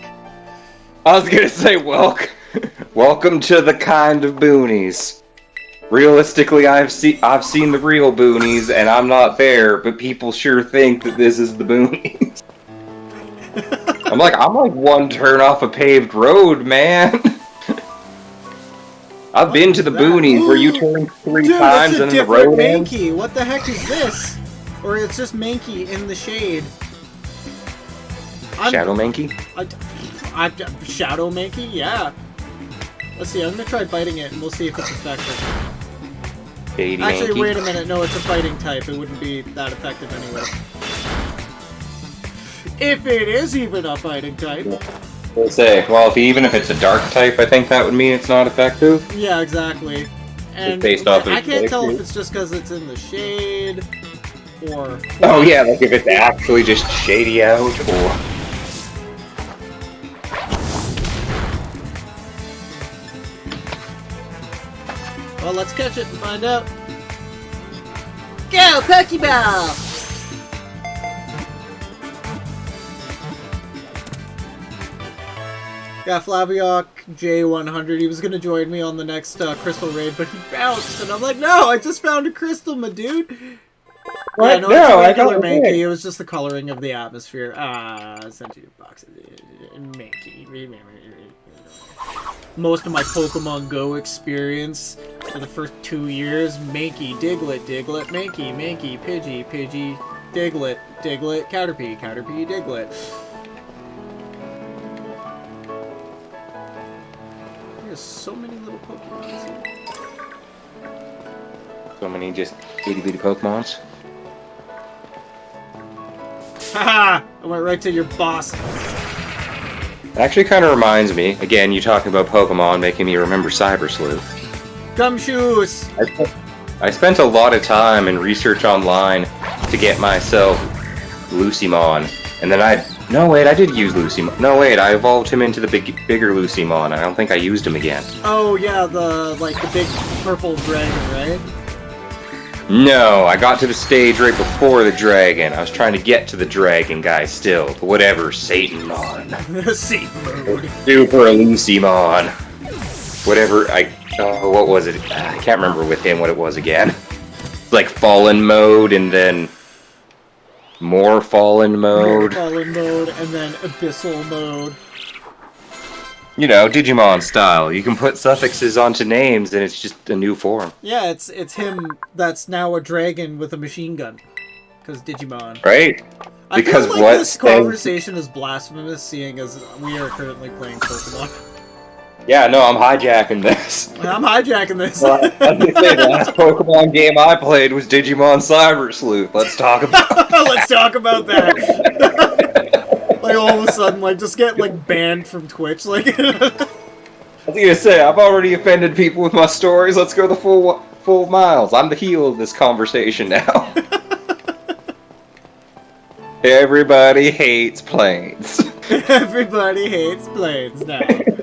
I was gonna say, welcome to the kind of boonies. Realistically, I've seen the real boonies, and I'm not there, but people sure think that this is the boonies. I'm like one turn off a paved road, man. I've been to the boonies where you turn three Dude, times it's a and then the road different ends. Mankey. What the heck is this? Or it's just Mankey in the shade. Shadow Mankey? Shadow Mankey? Yeah. Let's see, I'm gonna try biting it and we'll see if it's effective. Shady Actually, Mankey? wait a minute. No, it's a fighting type. It wouldn't be that effective anyway. If it is even a fighting type. We'll say, well, even if it's a dark type, I think that would mean it's not effective. Yeah, exactly. And based off of I can't tell if pictures. it's just because it's in the shade, or... Oh yeah, like if it's actually just shady out, or... Well, let's catch it and find out. Go, Pokeball! Yeah, Flaviok J100, he was gonna join me on the next Crystal Raid, but he bounced, and I'm like, no, I just found a crystal, my dude! What? Yeah, no, No, it's a I regular don't Mankey, think. it was just the coloring of the atmosphere. I sent you a box of Mankey. Most of my Pokemon Go experience for the first 2 years, Mankey, Diglett, Diglett, Mankey, Mankey, Pidgey, Pidgey, Diglett, Diglett, Caterpie, Caterpie, Diglett. There's so many little Pokemon here. So many just itty-bitty Pokemons. Haha! I went right to your boss. It actually kind of reminds me, again, you talking about Pokemon making me remember Cyber Sleuth. Gumshoes! I spent a lot of time and research online to get myself Lucymon, and then I did use Lucymon. No, wait, I evolved him into the bigger Lucymon. I don't think I used him again. Oh yeah, the big purple dragon, right? No, I got to the stage right before the dragon. I was trying to get to the dragon guy still. But whatever, Satanmon. Seat mode. Super Lucymon. Whatever, what was it? I can't remember with him what it was again. Like Fallen mode, and then more Fallen mode. Fallen mode, and then Abyssal mode. You know, Digimon style. You can put suffixes onto names, and it's just a new form. Yeah, it's him that's now a dragon with a machine gun. Because Digimon. Right? I Because feel like what this thing- conversation is blasphemous, seeing as we are currently playing Pokemon. Yeah, no, I'm hijacking this. I'm hijacking this. Well, I was gonna say, the last Pokemon game I played was Digimon Cyber Sleuth. Let's talk about Let's talk about that. Like all of a sudden, like just get like banned from Twitch. Like, I was gonna say, I've already offended people with my stories. Let's go the full miles. I'm the heel of this conversation now. Everybody hates planes. Everybody hates planes now.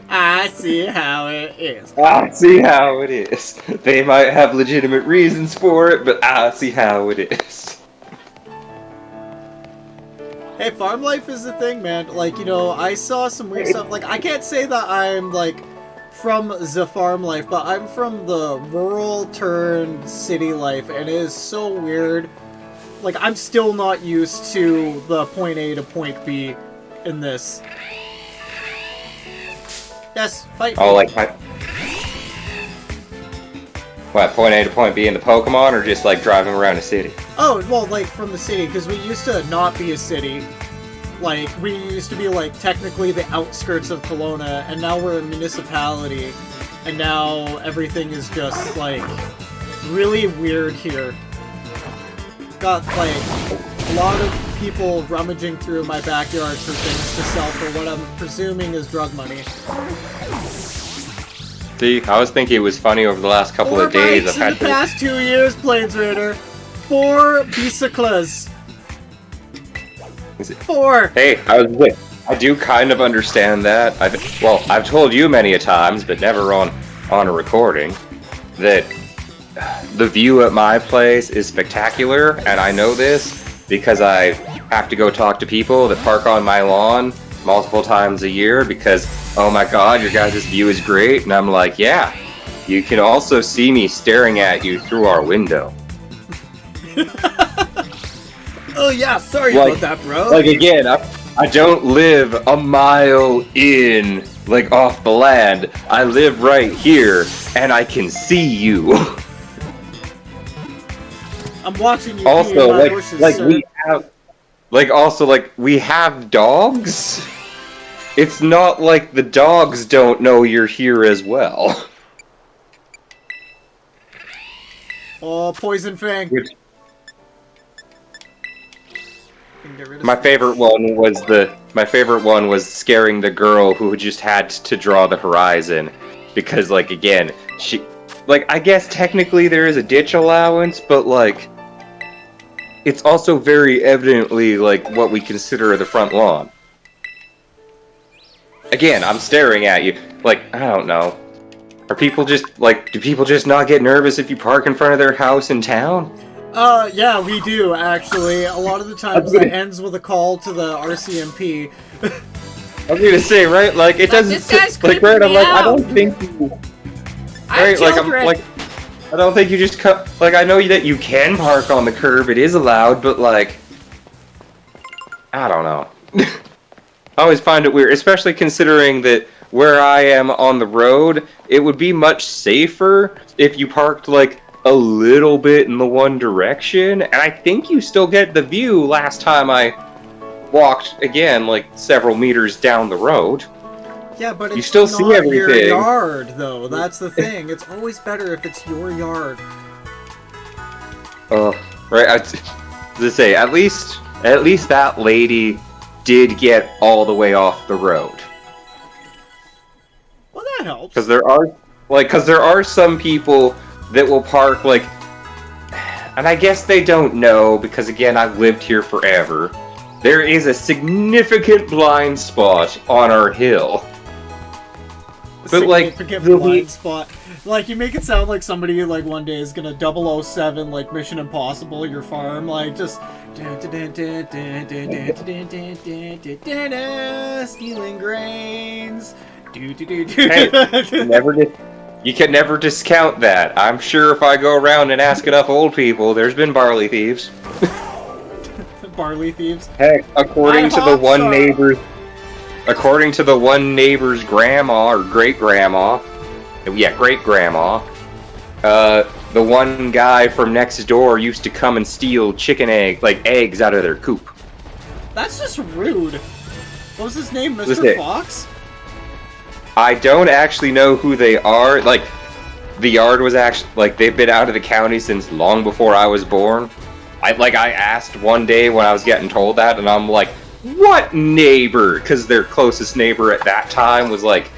I see how it is. I see how it is. They might have legitimate reasons for it, but I see how it is. Hey, farm life is the thing, man. Like, you know, I saw some weird stuff. Like, I can't say that I'm, like, from the farm life, but I'm from the rural turned city life, and it is so weird. Like, I'm still not used to the point A to point B in this. Yes, fight me. Oh, like what, point A to point B in the Pokemon, or just like driving around a city? Oh, well, like from the city, because we used to not be a city. Like, we used to be, like, technically the outskirts of Kelowna, and now we're a municipality, and now everything is just, like, really weird here. Got, like, a lot of people rummaging through my backyard for things to sell for what I'm presuming is drug money. See, I was thinking it was funny over the last couple 4 of days. bikes in the past 2 years, PlainsRaider. 4 bicycles. 4. Hey, I do kind of understand that. I've told you many a times, but never on a recording, that the view at my place is spectacular, and I know this because I have to go talk to people that park on my lawn multiple times a year because, oh my god, your guys' view is great, and I'm like, yeah, you can also see me staring at you through our window. Oh yeah, sorry about that, bro. Like, again, I don't live a mile in, like, off the land. I live right here, and I can see you. I'm watching you. Also, my bushes, we have dogs. It's not like the dogs don't know you're here as well. Oh, Poison Fang. My favorite one was scaring the girl who just had to draw the horizon, because, like, again, I guess technically there is a ditch allowance, but, like, it's also very evidently, like, what we consider the front lawn. Again, I'm staring at you, like, I don't know. Are people just, like, do people just not get nervous if you park in front of their house in town? Yeah, we do, actually. A lot of the times it ends with a call to the RCMP. I was gonna say, right, like, it doesn't, this guy's like, right, I'm creeping me like, I out. don't think you, right, like, I'm, children. like, I don't think you just cut, like, I know that you can park on the curb, it is allowed, but, like, I don't know. I always find it weird, especially considering that where I am on the road, it would be much safer if you parked, like, a little bit in the one direction, and I think you still get the view last time I walked, again, like, several meters down the road. Yeah, but it's you still not see everything. your yard, though. That's the thing. It's always better if it's your yard. Right, I was gonna say, at least that lady did get all the way off the road. Well, that helps. Because there are some people that will park, like, and I guess they don't know, because again, I've lived here forever. There is a significant blind spot on our hill. But, like, significant blind spot. Like, you make it sound like somebody, like, one day is gonna 007, like, Mission Impossible, your farm, like, just... Stealing grains. Hey, you can never discount that. I'm sure if I go around and ask enough old people, there's been barley thieves. Barley thieves? Heck, according to the one neighbor's grandma, or great-grandma, great-grandma, the one guy from next door used to come and steal eggs out of their coop. That's just rude. What was his name, Mr. Listen. Fox? I don't actually know who they are. Like, the yard was actually, like, they've been out of the county since long before I was born. I asked one day when I was getting told that, and I'm like, what neighbor? Because their closest neighbor at that time was, like,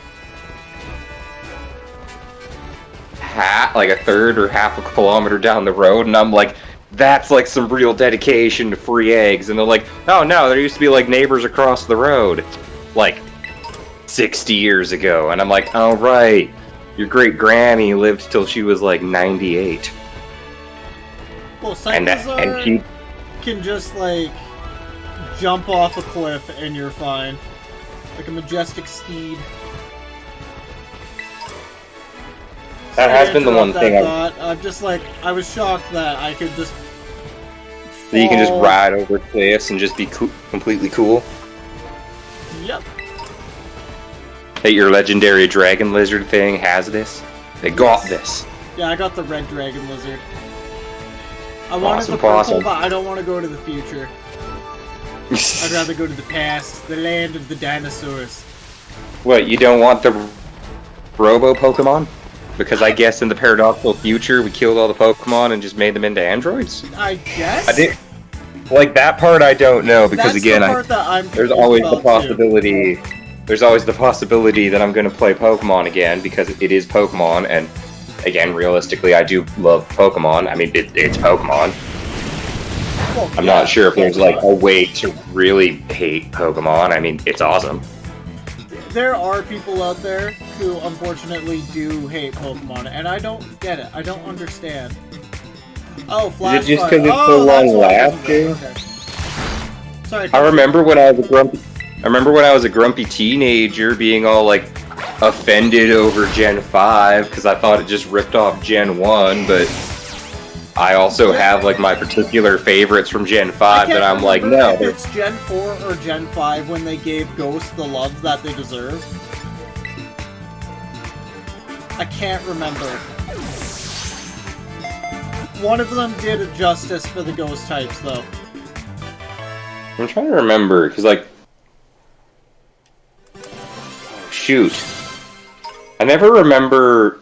a third or half a kilometer down the road, and I'm like, that's like some real dedication to free eggs. And they're like, oh no, there used to be like neighbors across the road, like 60 years ago. And I'm like, oh right, your great granny lived till she was like 98. Well, And she can just like jump off a cliff and you're fine, like a majestic steed. that has been the one thing I'm just like, I was shocked that I could just that you can just fall. ride over cliffs and just be completely cool. Yep. That your legendary dragon lizard thing has this. They got this. Yeah, I got the red dragon lizard. I wanted the Awesome. purple, but I don't want to go to the future. I'd rather go to the past, the land of the dinosaurs. What, you don't want the Robo Pokemon? Because I guess in the paradoxical future we killed all the Pokemon and just made them into androids? I guess? I did. Like, that part I don't know, because That's again, the part that I'm there's confused always the about, possibility... There's always the possibility that I'm going to play Pokemon again, because it is Pokemon, and again, realistically, I do love Pokemon. I mean, it's Pokemon. Well, I'm yeah, not sure if there's, like, Pokemon. a way to really hate Pokemon. I mean, it's awesome. There are people out there who unfortunately do hate Pokemon, and I don't get it. I don't understand. Oh, Flash Is it just Fire. 'cause it's Oh, so that's long why it doesn't lasting? work. Okay. Sorry. I remember when I was a grumpy teenager being all, like, offended over Gen 5, because I thought it just ripped off Gen 1, but I also have, like, my particular favorites from Gen 5 that I'm like, no. If it's Gen 4 or Gen 5 when they gave Ghosts the love that they deserve. I can't remember. One of them did it justice for the Ghost types, though. I'm trying to remember, because, like... Oh, shoot. I never remember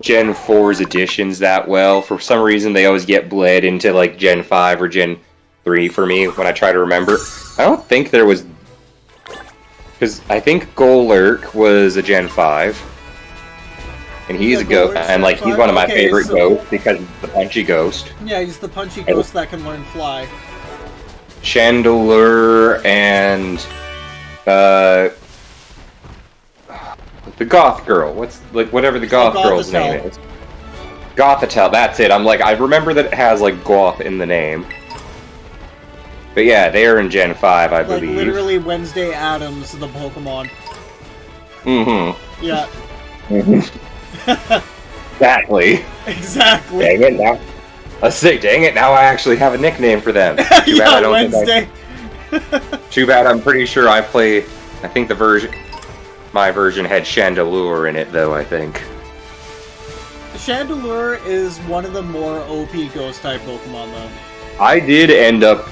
Gen 4's editions that well. For some reason, they always get bled into, like, Gen 5 or Gen 3 for me when I try to remember. I don't think there was... Because I think Golurk was a Gen 5. And he's Yeah, a ghost, Golurk's and, like, Gen he's 5? one of my Okay, favorite so- ghosts because he's the punchy ghost. Yeah, he's the punchy ghost that can learn fly. Chandelure and the goth girl. What's like whatever the goth girl's Gothitelle. name is. Gothitelle, that's it. I'm like, I remember that it has like goth in the name. But yeah, they are in Gen 5, I Like, believe. literally Wednesday Addams, the Pokemon. Mm-hmm. Yeah, Exactly. exactly. Dang it, now. Let's see, dang it, now I actually have a nickname for them. Too bad Yeah, I don't Wednesday. Too bad I'm pretty sure I think my version had Chandelure in it though, I think. Chandelure is one of the more OP Ghost-type Pokemon, though. I did end up,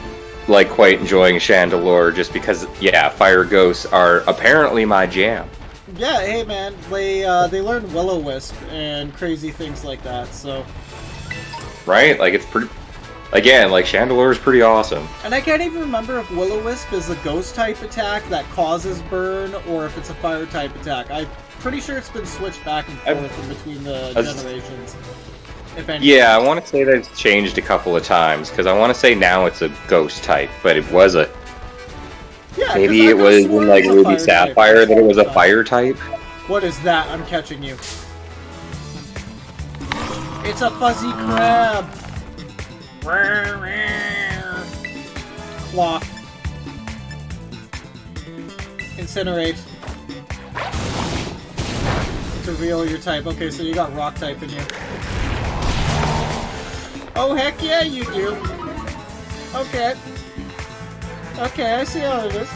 like, quite enjoying Chandelure just because, yeah, fire ghosts are apparently my jam. Yeah, hey man, they learned Will-O-Wisp and crazy things like that, so... Right? Like, it's pretty... Again, like, Chandelure is pretty awesome. And I can't even remember if Will-O-Wisp is a Ghost-type attack that causes burn, or if it's a Fire-type attack. I'm pretty sure it's been switched back and forth in between the generations. If any. Yeah, I want to say that it's changed a couple of times, because I want to say now it's a ghost type, but it was a... Yeah, Maybe 'cause I it was could've sworn in, like, it was a Ruby Fire-type. Sapphire that it was a fire type. What is that? I'm catching you. It's a fuzzy crab! Cloth. Incinerate. To reveal your type. Okay, so you got rock type in you. Oh, heck yeah, you do. Okay. Okay, I see how it is.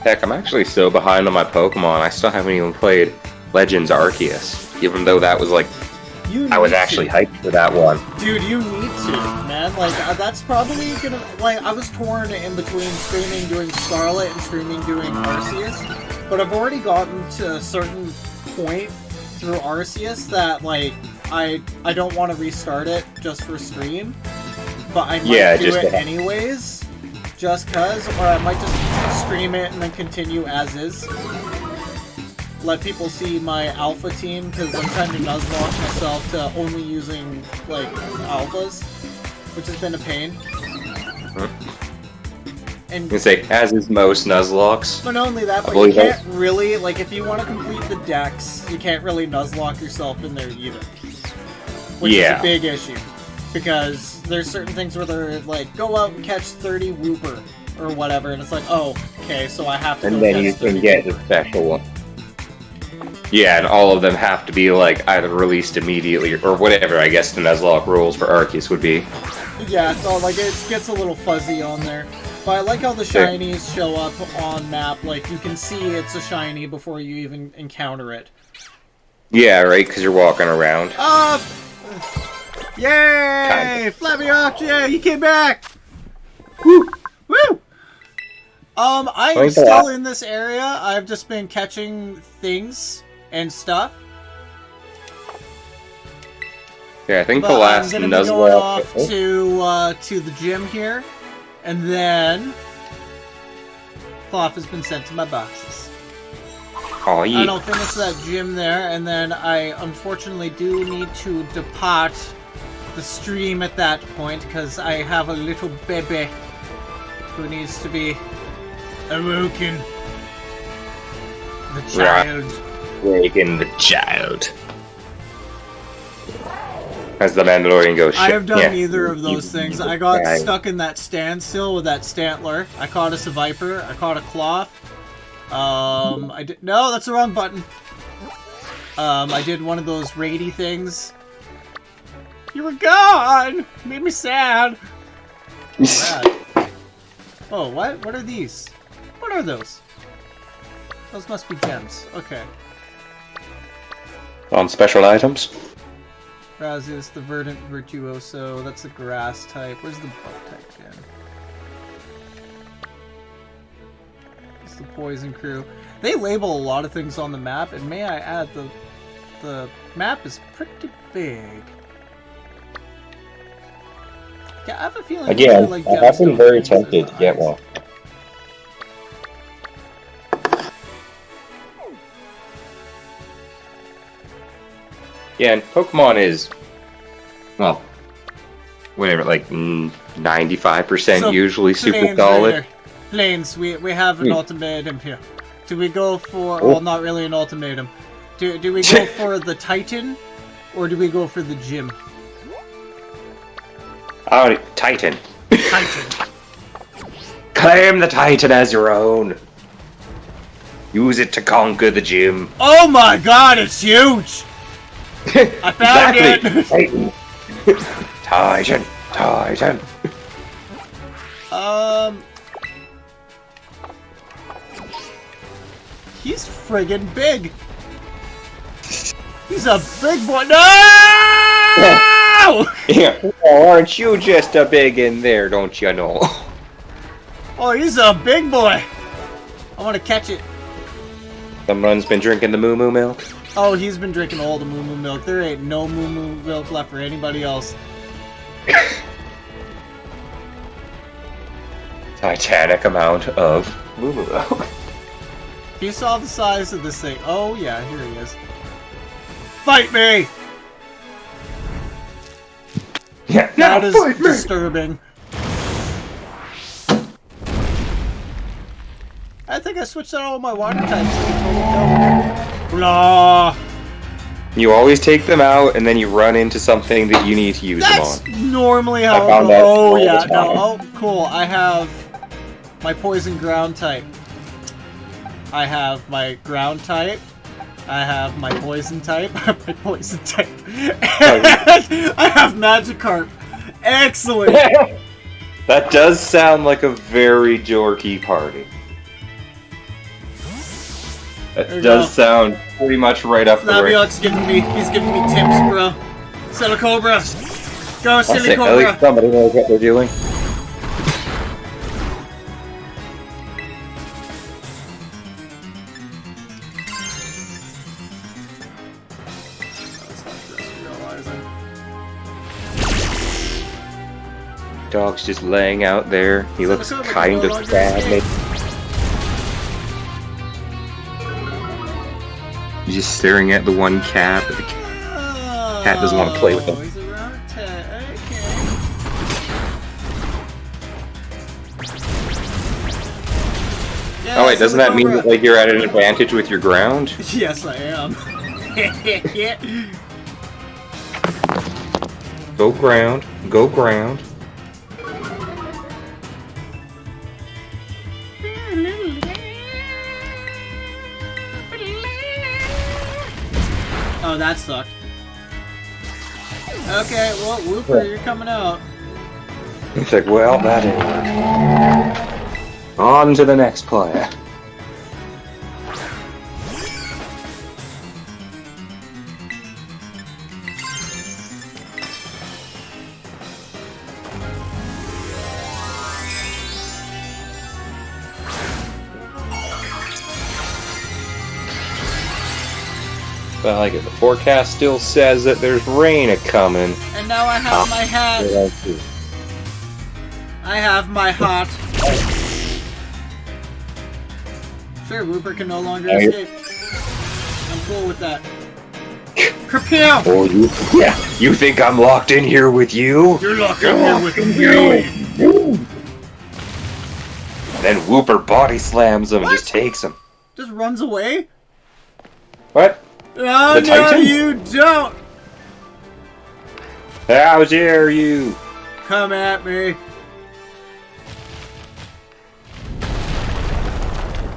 Heck, I'm actually so behind on my Pokemon, I still haven't even played Legends Arceus, even though that was, like, I was actually hyped for that one. Dude, you need to, man. Like, that's probably gonna... Like, I was torn in between streaming doing Scarlet and streaming doing Arceus, but I've already gotten to a certain point through Arceus that, like, I don't want to restart it just for stream, but I might do it anyways, just cause, or I might just stream it and then continue as is. Let people see my alpha team, because I'm trying to nuzlocke myself to only using, like, alphas. which has been a pain. And I can say, as is most Nuzlocks. but not only that, but you can't really, like, if you want to complete the decks, you can't really Nuzlocke yourself in there either. Which is a big issue. Because there's certain things where they're like, go out and catch 30 Wooper, or whatever, and it's like, oh, okay, so I have to And go then catch you 30 can get the Wooper. special one. Yeah, and all of them have to be, like, either released immediately, or whatever, I guess the Nuzlocke rules for Arceus would be. Yeah, so, like, it gets a little fuzzy on there. But I like how the shinies show up on map, like, you can see it's a shiny before you even encounter it. Yeah, right, because you're walking around. Yay! Flaviok, yeah, he came back! Woo! Woo! I'm still in this area. I've just been catching things and stuff. Yeah, I think But the last I'm gonna be going off Nuzlocke... to the gym here, and then Cloth has been sent to my boxes. Oh, yeah. And I'll finish that gym there, and then I unfortunately do need to depart the stream at that point, because I have a little baby who needs to be awoken. The child. Waking the child. As the Mandalorian goes, I have done yeah, neither of those things. I got stuck in that standstill with that Stantler. I caught a Seviper. I caught a Cloth. I did. No, that's the wrong button. I did one of those raidy things. You were gone. Made me sad. Sad. Oh, what? What are these? What are those? Those must be gems. Okay. On special items. Razzius, the Verdant Virtuoso. That's a grass type. Where's the bug type again? It's the Poison Crew. They label a lot of things on the map, and may I add, the map is pretty big. Yeah, I have a feeling. Again, like I've been very tempted to get one. Yeah, and Pokemon is, well, whatever, like 95% usually super solid. Plains, we have an ultimatum here. Do we go for, well, not really an ultimatum. Do we go for the Titan, or do we go for the gym? Oh, Titan. Titan. Claim the Titan as your own. Use it to conquer the gym. Oh my god, it's huge! I found it! Titan. Titan. Titan. He's friggin' big! He's a big boy. No! Yeah. Oh, aren't you just a big in there, don't you know? Oh, he's a big boy! I want to catch it. Someone's been drinking the moo moo milk. Oh, he's been drinking all the moo moo milk. There ain't no moo moo milk left for anybody else. Titanic amount of moo moo milk. If you saw the size of this thing. Oh, yeah, here he is. Fight me! Yeah, That is disturbing. I think I switched out all my water types. Blah. You always take them out, and then you run into something that you need to use That's them on. normally how I found it that goes. Oh, all the yeah. time. No, oh, cool. I have my poison ground type. I have my ground type. I have my poison type. I have my poison type. I have Magikarp. Excellent. That does sound like a very dorky party. That does sound pretty much right up the right. Flaviok's giving me, he's giving me tips, bro. Silicobra. Go, At least Silicobra. somebody knows what they're doing. Dog's just laying out there. He looks kind of sad. He's just staring at the one cat, but the cat doesn't want to play with him. He's around 10. Oh wait, doesn't that mean that like you're at an advantage with your ground? Yes, I am. Go ground. Go ground. Oh, that sucked. Okay, well, Whooper, you're coming out. It's like, well, that didn't work. On to the next player. But I like it. The forecast still says that there's rain a-coming. And now I have my hat. I have my hat. Sure, Whooper can no longer escape. I'm cool with that. Kerpew! Oh, you think I'm locked in here with you? You're locked in here with me! Then Whooper body slams him and just takes him. Just runs away? What? Oh, The no, Titan? you don't! How dare you? Come at me.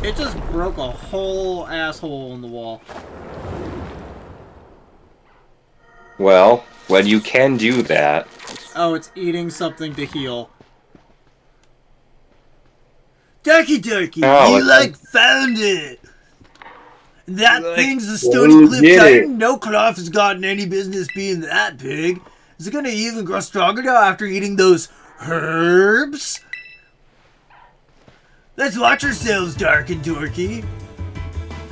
It just broke a whole asshole in the wall. Well, when you can do that... Oh, it's eating something to heal. DarknDorky, Oh, you found it! That Like, thing's the Stony Cliff did Titan. No Cloth has gotten any business being that big. Is it gonna even grow stronger now after eating those herbs? Let's watch ourselves, DarknDorky.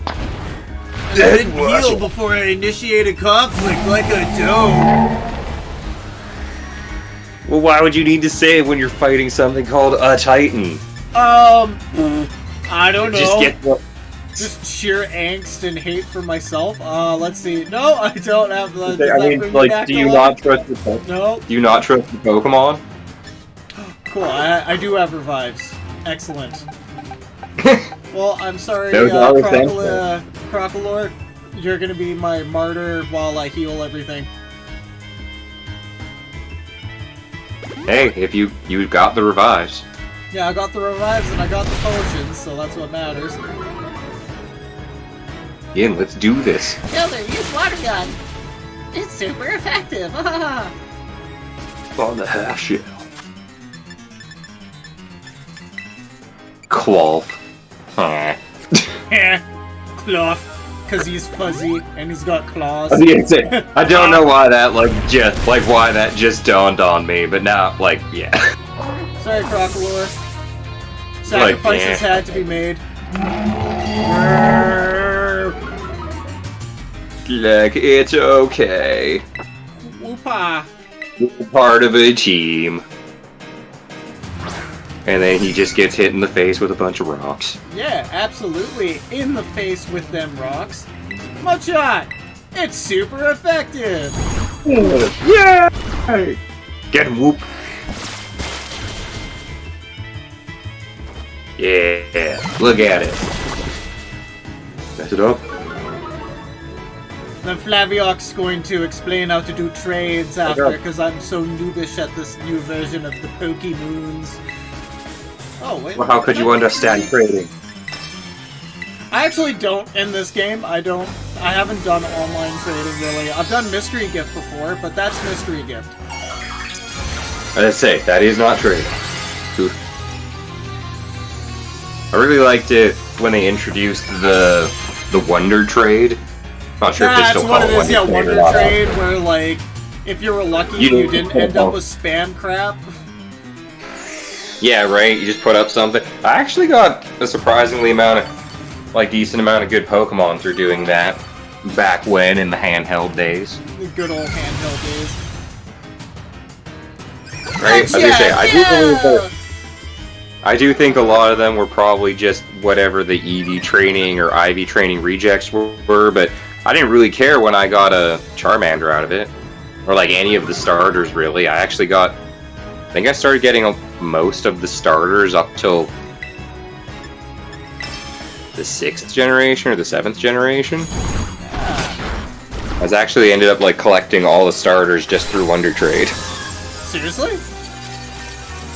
I didn't heal before I initiated conflict like I don't. Well, why would you need to save when you're fighting something called a Titan? I don't know. Just get what... Just sheer angst and hate for myself. Let's see. No, I don't have the. I mean, like, do you not trust your Pokemon? No. Do you not trust your Pokemon? Cool. I do have revives. Excellent. Well, I'm sorry, Those are essential. Crocalor. You're gonna be my martyr while I heal everything. Hey, if you got the revives. Yeah, I got the revives and I got the potions, so that's what matters. Ian, let's do this. Builder, use water gun. It's super effective. On the half shell. Cloth. Cloth. Because he's fuzzy and he's got claws. I don't know why that why that just dawned on me, but now yeah. Sorry, Crocalor. Sacrifices had to be made. Like, it's okay. Whoopa. We're part of a team. And then he just gets hit in the face with a bunch of rocks. Yeah, absolutely. In the face with them rocks. Mudshot! It's super effective! Yeah! Get Whoop. Yeah, look at it. Mess it up. Then Flavioc's going to explain how to do trades after, because I'm so noobish at this new version of the Pokemoons. Oh, wait. Well, how could you understand trading? I actually don't in this game. I haven't done online trading really. I've done Mystery Gift before, but that's Mystery Gift. I'd say, that is not trading. Oof. I really liked it when they introduced the Wonder Trade. Not sure if they still call it Wonder Trade. Yeah, Wonder Trade, where like, if you were lucky, you didn't end up with spam crap. Yeah, right. You just put up something. I actually got a surprisingly decent amount of good Pokemon through doing that back when in the handheld days. The good old handheld days. Right? As I say, I do think a lot of them were probably just whatever the EV training or IV training rejects were, but I didn't really care when I got a Charmander out of it. Or like any of the starters, really. I think I started getting most of the starters up till the 6th generation or the 7th generation. I was actually ended up like collecting all the starters just through Wonder Trade. Seriously?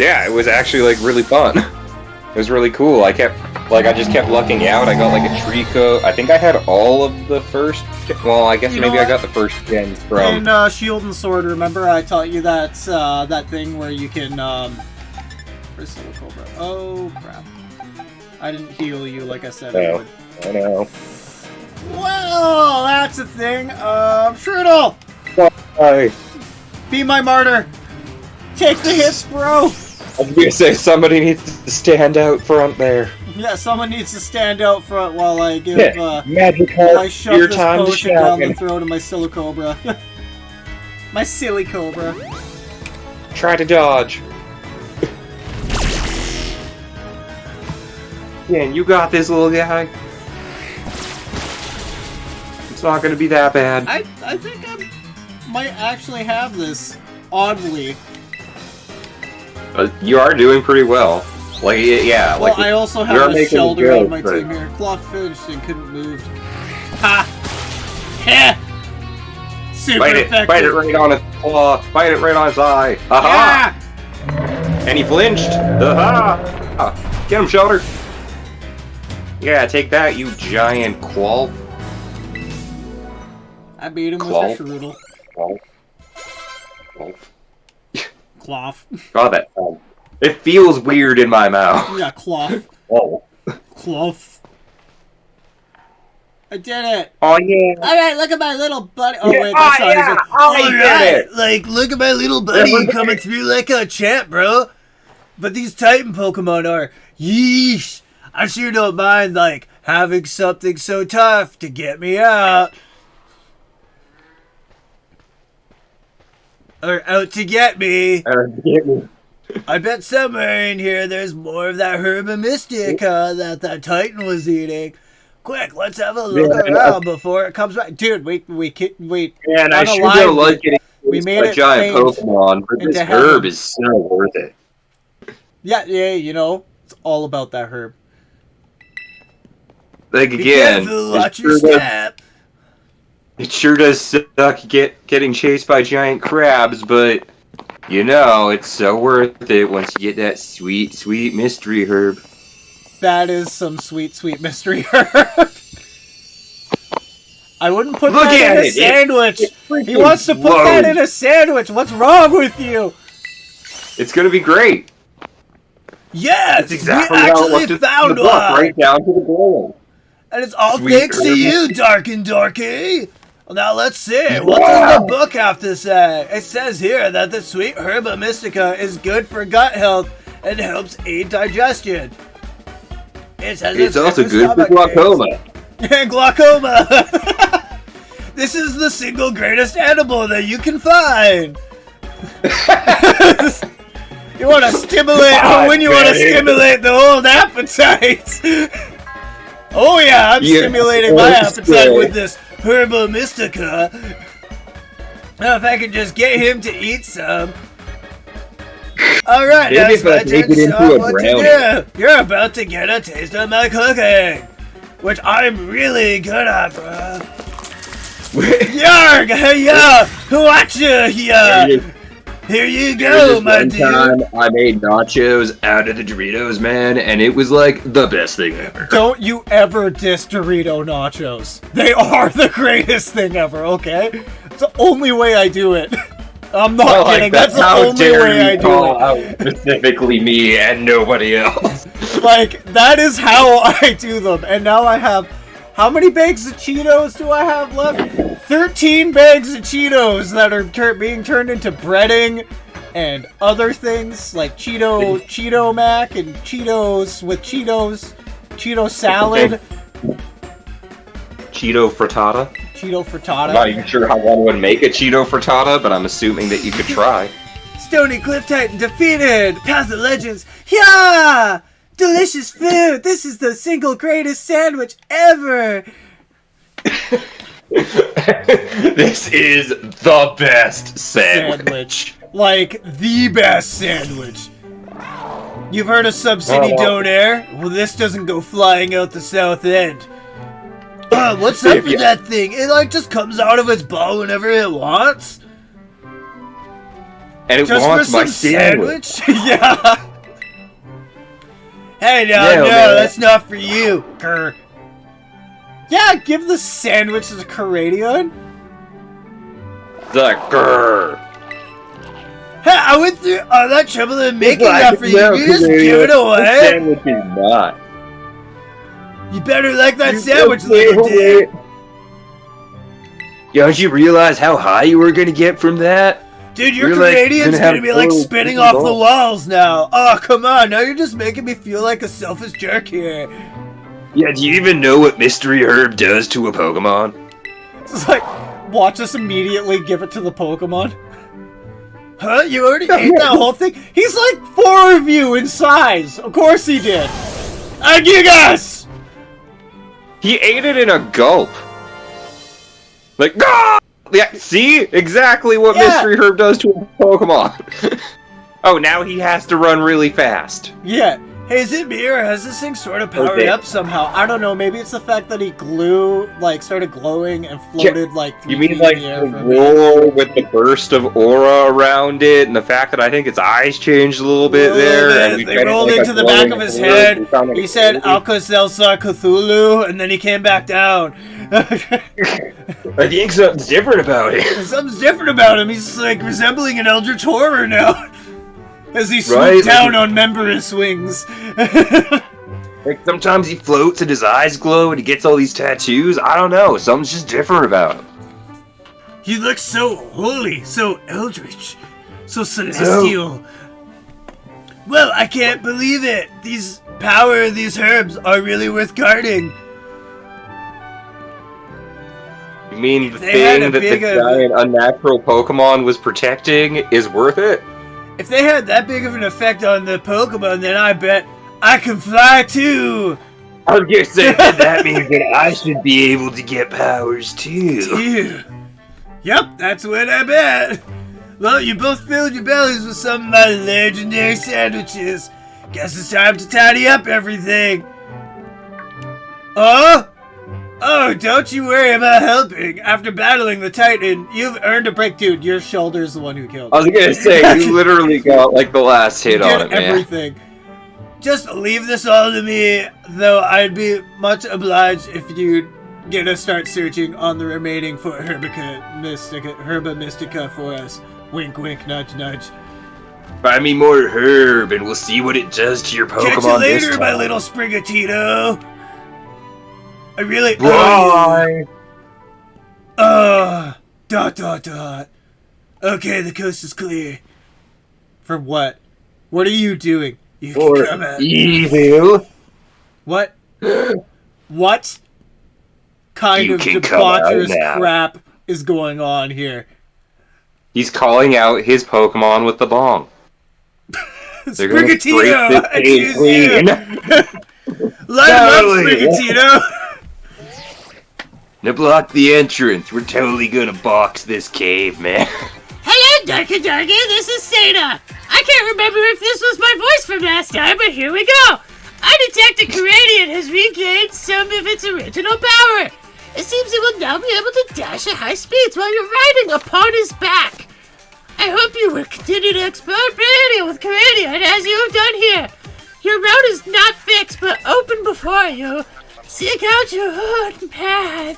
Yeah, it was actually like really fun. It was really cool. I just kept lucking out. I got like a Trico. I think I had all of the first. Well, I guess maybe I got the first gens from. In Shield and Sword, remember I taught you that that thing where you can where's Silicobra? Oh crap! I didn't heal you like I said I would. I know. Well, that's a thing. Strudel! Hi. Be my martyr! Take the hits, bro! I was gonna say, somebody needs to stand out front there. Yeah, someone needs to stand out front while I give, Magic while I Heart, shove your this time to potion down the shine. throat of my Silicobra. My silly cobra. Try to dodge. Yeah, you got this, little guy. It's not gonna be that bad. I think I might actually have this, oddly. You are doing pretty well. Like, yeah. Well, like, I also you're have a making Shelder good, on my but- team here. Claw finished and couldn't move. Ha! Heh! Super effective. Bite it right on its claw. Bite it right on its eye. Aha! Yeah! And he flinched. Aha! Get him, Shelter. Yeah, take that, you giant qual. I beat him Claw. with a Strudel. Cloth. God, that sound. It feels weird in my mouth. Yeah, cloth. Oh. Cloth. I did it! Oh, yeah. Alright, look at my little buddy. Oh, Yeah, wait, that's not yeah. his. Oh, he did it. Like, look at my little buddy Yeah, coming through like a champ, bro. But these Titan Pokemon are, yeesh. I sure don't mind, like, having something so tough to get me out. Or out to get me. I bet somewhere in here there's more of that Herba Mystica that Titan was eating. Quick, let's have a look around before it comes back. Dude, wait. Man, I on a sure live don't like feed, getting we chased made by it giant famed Pokemon, but this into herb heaven. is so worth it. Yeah, you know, it's all about that herb. Like, Be again, careful, watch your step. it sure does suck getting chased by giant crabs, but, you know, it's so worth it once you get that sweet, sweet mystery herb. That is some sweet, sweet mystery herb. I wouldn't put Look that at in a it. sandwich. It He wants to put that in a sandwich. What's wrong with you? It's gonna be great. Yes, It's exactly we how it actually looked in the found book, one. right down to the glowing. And it's all Sweet thanks to herb. you, DarknDorky. Well, now let's see. What does the book have to say? It says here that the sweet Herba Mystica is good for gut health and helps aid digestion. It says It's also good for stomach glaucoma. aches. And glaucoma. This is the single greatest animal that you can find. You want to stimulate, when you want to stimulate the old appetite. Oh yeah, I'm stimulating my appetite with this Herba Mystica. Now if I could just get him to eat some. Alright, now Maybe it's if I my make turn it to into show a what to brownie. do. You're about to get a taste of my cooking. Which I'm really good at, bro. Yarg! Hey, yeah! Watcha! Yeah! Here you go, This my one dude! time I made nachos out of the Doritos, man, and it was like the best thing ever. Don't you ever diss Dorito nachos. They are the greatest thing ever, okay? It's the only way I do it. I'm not kidding, that's the only way I do it. Out specifically me and nobody else. Like, that is how I do them. And now I have... How many bags of Cheetos do I have left? 13 bags of Cheetos that are being turned into breading and other things like Cheeto Mac and Cheetos with Cheeto salad, Cheeto frittata. Cheeto I'm not frittata. even sure how one would make a Cheeto frittata, but I'm assuming that you could try. Stony Cliff Titan defeated! Path of Legends! Yeah! Delicious food! This is the single greatest sandwich ever! This is the best sandwich. Like, the best sandwich. You've heard of Subsidy Don't Air? Well, this doesn't go flying out the south end. What's up with that thing? It like just comes out of its ball whenever it wants. And it Just wants for my some sandwich. Yeah. Hey, no, Yeah, no, man. that's not for you. Grr. Yeah, give the sandwich to the Caradion. The grrr. Hey, I went through all that trouble in making Like, that for you. no, You just give it This away. sandwich is not. You better like that You sandwich, just little gave dude. away- Don't you realize how high you were gonna get from that? Dude, your You're, like, Canadian's gonna gonna have be like total spinning freaking off the balls. walls now. Oh, come on. Now you're just making me feel like a selfish jerk here. Yeah, do you even know what Mystery Herb does to a Pokemon? It's like, watch us immediately give it to the Pokemon. Huh? You already ate that whole thing? He's like 4 of you in size. Of course he did. Agigas! He ate it in a gulp. Like, ah! Yeah, see? Exactly what Yeah. Mystery Herb does to a Pokemon. Oh, now he has to run really fast. Yeah. Hey, is it me or has this thing sort of powered Okay. up somehow? I don't know. Maybe it's the fact that he started glowing and floated like 3 You mean feet like in the air the from me. roar with the burst of aura around it, and the fact that I think its eyes changed a little bit there? And we They fed it rolled like a into the back glowing of his orb. head. We found, like, He said a- Alka-Seltzer Cthulhu, and then he came back down. I think something's different about it. Something's different about him. He's like resembling an Eldritch Horror now. As he swoops Right, down like- on memberous wings. Like sometimes he floats and his eyes glow and he gets all these tattoos. I don't know. Something's just different about him. He looks so holy, so eldritch, so celestial. Well, I can't believe it. These herbs are really worth guarding. You mean the They had a thing that the big, giant unnatural Pokemon was protecting is worth it? If they had that big of an effect on the Pokemon, then I bet I can fly too. I was gonna say that means that I should be able to get powers too. Phew. Yep, that's what I bet. Well, you both filled your bellies with some of my legendary sandwiches. Guess it's time to tidy up everything. Oh, don't you worry about helping. After battling the Titan, you've earned a break. Dude, your shoulder's the one who killed I was gonna say, you literally got like the last hit on did it, man. everything. Just leave this all to me, though I'd be much obliged if you'd get us start searching on the remaining for Herba Mystica for us. Wink, wink, nudge, nudge. Find me more herb and we'll see what it does to your Pokemon Catch you this later, my time. little Sprigatito. I really... Bye! Dot. Okay, the coast is clear. For what? What are you doing? You can Or come at me. evil. What? What kind You of can come out debaucherous now. crap is going on here? He's calling out his Pokemon with the bong. They're gonna Sprigatito! scrape I this cave choose clean. you! Light him up, Totally. Sprigatito! To block the entrance, we're totally gonna box this cave, man. Hello, DarknDorky, this is Seda. I can't remember if this was my voice from last time, but here we go. I detect a Caradian has regained some of its original power. It seems it will now be able to dash at high speeds while you're riding upon his back. I hope you will continue to explore Britannia with Caradian as you have done here. Your route is not fixed, but open before you. Seek out your own path,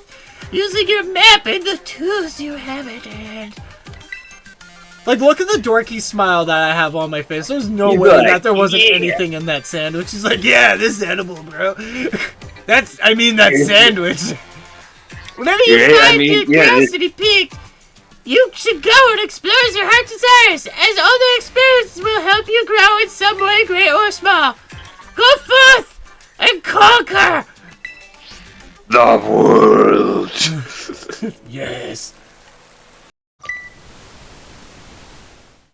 using your map and the tools you have at hand. Like, look at the dorky smile that I have on my face. There's no He's way like, that there wasn't yeah. anything in that sandwich. He's like, yeah, this is edible, bro. That sandwich. Whenever you Yeah, I find mean, your yeah, curiosity piqued, you should go and explore as your heart desires, as all the experiences will help you grow in some way, great or small. Go forth and conquer! The world. Yes.